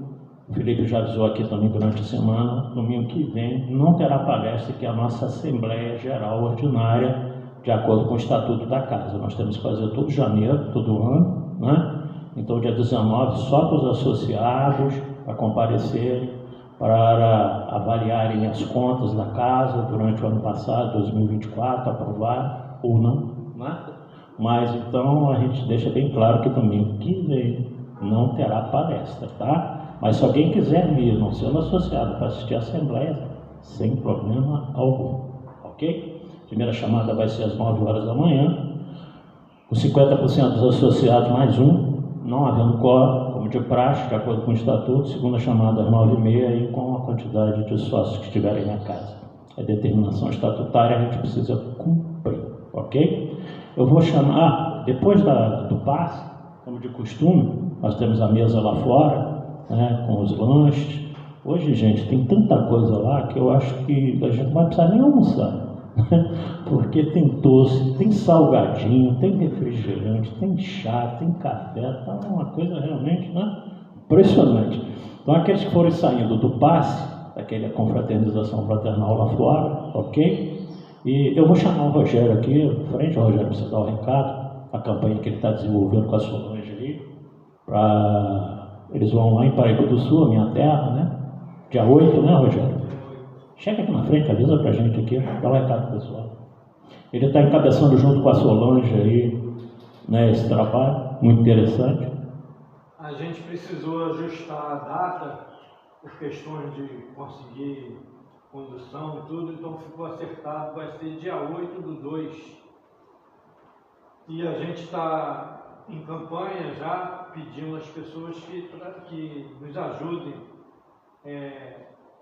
o Felipe já avisou aqui também durante a semana, domingo que vem, não terá palestra, que é a nossa Assembleia Geral Ordinária, de acordo com o Estatuto da Casa. Nós temos que fazer todo janeiro, todo ano, né? Então, dia 19, só para os associados, para comparecerem, para avaliarem as contas da casa durante o ano passado, 2024, aprovar ou não, nada. Mas, então, a gente deixa bem claro que domingo que vem não terá palestra, tá? Mas se alguém quiser vir, não sendo associado, para assistir a Assembleia, sem problema algum, ok? Primeira chamada vai ser às 9 horas da manhã. Os 50% dos associados mais um, não havendo quórum, como de praxe, de acordo com o Estatuto. Segunda chamada às 9h30 e com a quantidade de sócios que estiverem na casa. É determinação estatutária, a gente precisa cumprir, ok? Eu vou chamar, depois do passe, como de costume, nós temos a mesa lá fora, né, com os lanches. Hoje, gente, tem tanta coisa lá que eu acho que a gente não vai precisar nem almoçar. Porque tem doce, tem salgadinho, tem refrigerante, tem chá, tem café, tá uma coisa realmente, né, impressionante. Então, aqueles que forem saindo do passe, daquela confraternização fraternal lá fora, ok? E eu vou chamar o Rogério aqui, frente, o Rogério precisa dar o recado, a campanha que ele está desenvolvendo com a Solange aí, eles vão lá em Paraíba do Sul, a minha terra, né? Dia 8, né, Rogério? Chega aqui na frente, avisa pra gente aqui, dá um recado pro pessoal. Ele está encabeçando junto com a Solange aí, né, esse trabalho, muito interessante. A gente precisou ajustar a data por questões de conseguir condução e tudo, então ficou acertado, vai ser dia 8/2. E a gente está em campanha já pedindo às pessoas que nos ajudem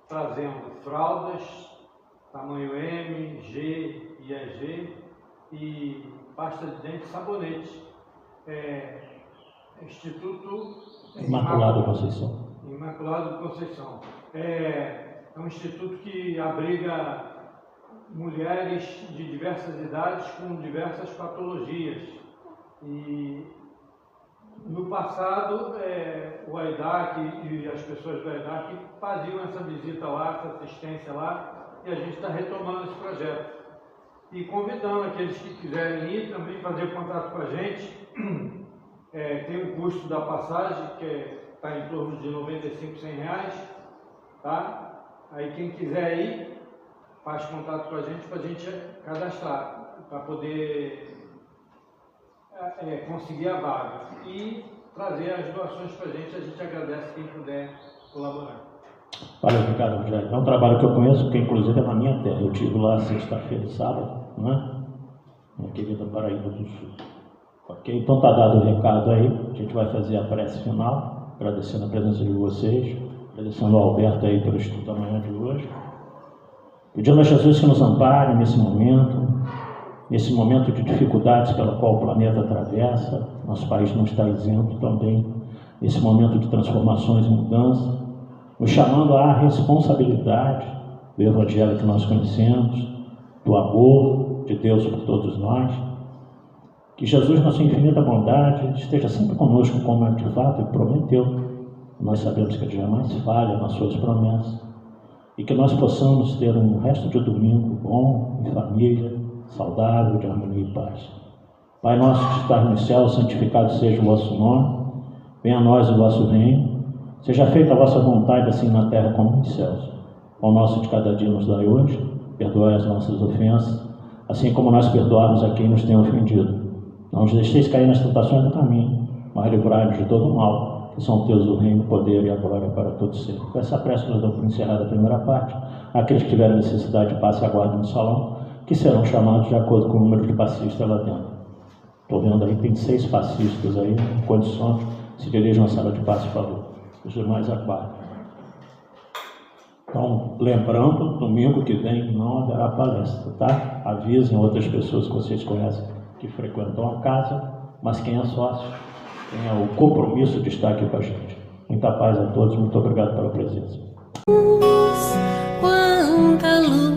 trazendo fraldas, tamanho M, G e EG e pasta de dente e sabonete. Instituto Imaculado Conceição. Imaculado Conceição. É um instituto que abriga mulheres de diversas idades com diversas patologias. E no passado, o AIDAC e as pessoas do AIDAC faziam essa visita lá, essa assistência lá, e a gente está retomando esse projeto. E convidando aqueles que quiserem ir também fazer contato com a gente. Tem um custo da passagem que está em torno de R$ 95, R$ 100, tá? Aí quem quiser ir, faz contato com a gente para a gente cadastrar, para poder conseguir a vaga e trazer as doações para a gente agradece quem puder colaborar. Valeu, Ricardo Rogério. É um trabalho que eu conheço, que inclusive é na minha terra. Eu estive lá sexta-feira e sábado, né? Minha querida Paraíba do Sul. Ok, então está dado o recado aí. A gente vai fazer a prece final, agradecendo a presença de vocês, agradecendo ao Alberto aí pelo estudo da manhã de hoje. Pedindo a Jesus que nos ampare nesse momento de dificuldades pela qual o planeta atravessa. Nosso país não está isento também nesse momento de transformações e mudanças, nos chamando à responsabilidade do Evangelho que nós conhecemos, do amor de Deus por todos nós. Que Jesus, na sua infinita bondade, esteja sempre conosco, como de fato Ele prometeu. Nós sabemos que Ele jamais falha nas suas promessas. E que nós possamos ter um resto de domingo bom, em família, saudável, de harmonia e paz. Pai nosso que estás no céu, santificado seja o vosso nome. Venha a nós o vosso reino. Seja feita a vossa vontade, assim na terra como nos céus. O nosso de cada dia nos dai hoje. Perdoai as nossas ofensas, assim como nós perdoamos a quem nos tem ofendido. Não nos deixeis cair nas tentações do caminho, mas livrai-nos de todo o mal, que são teus o reino, o poder e a glória para todos sempre. Com essa prece nós damos por encerrada a primeira parte. Aqueles que tiverem necessidade de passe, aguardem no salão, que serão chamados de acordo com o número de passistas lá dentro. Estou vendo aí, tem 6 passistas aí, em condições, se dirigam à sala de passe, por favor. Os demais aguardem. Então, lembrando, domingo que vem não haverá palestra, tá? Avisem outras pessoas que vocês conhecem que frequentam a casa, mas quem é sócio tem o compromisso de estar aqui com a gente. Muita paz a todos, muito obrigado pela presença. Quanta luz.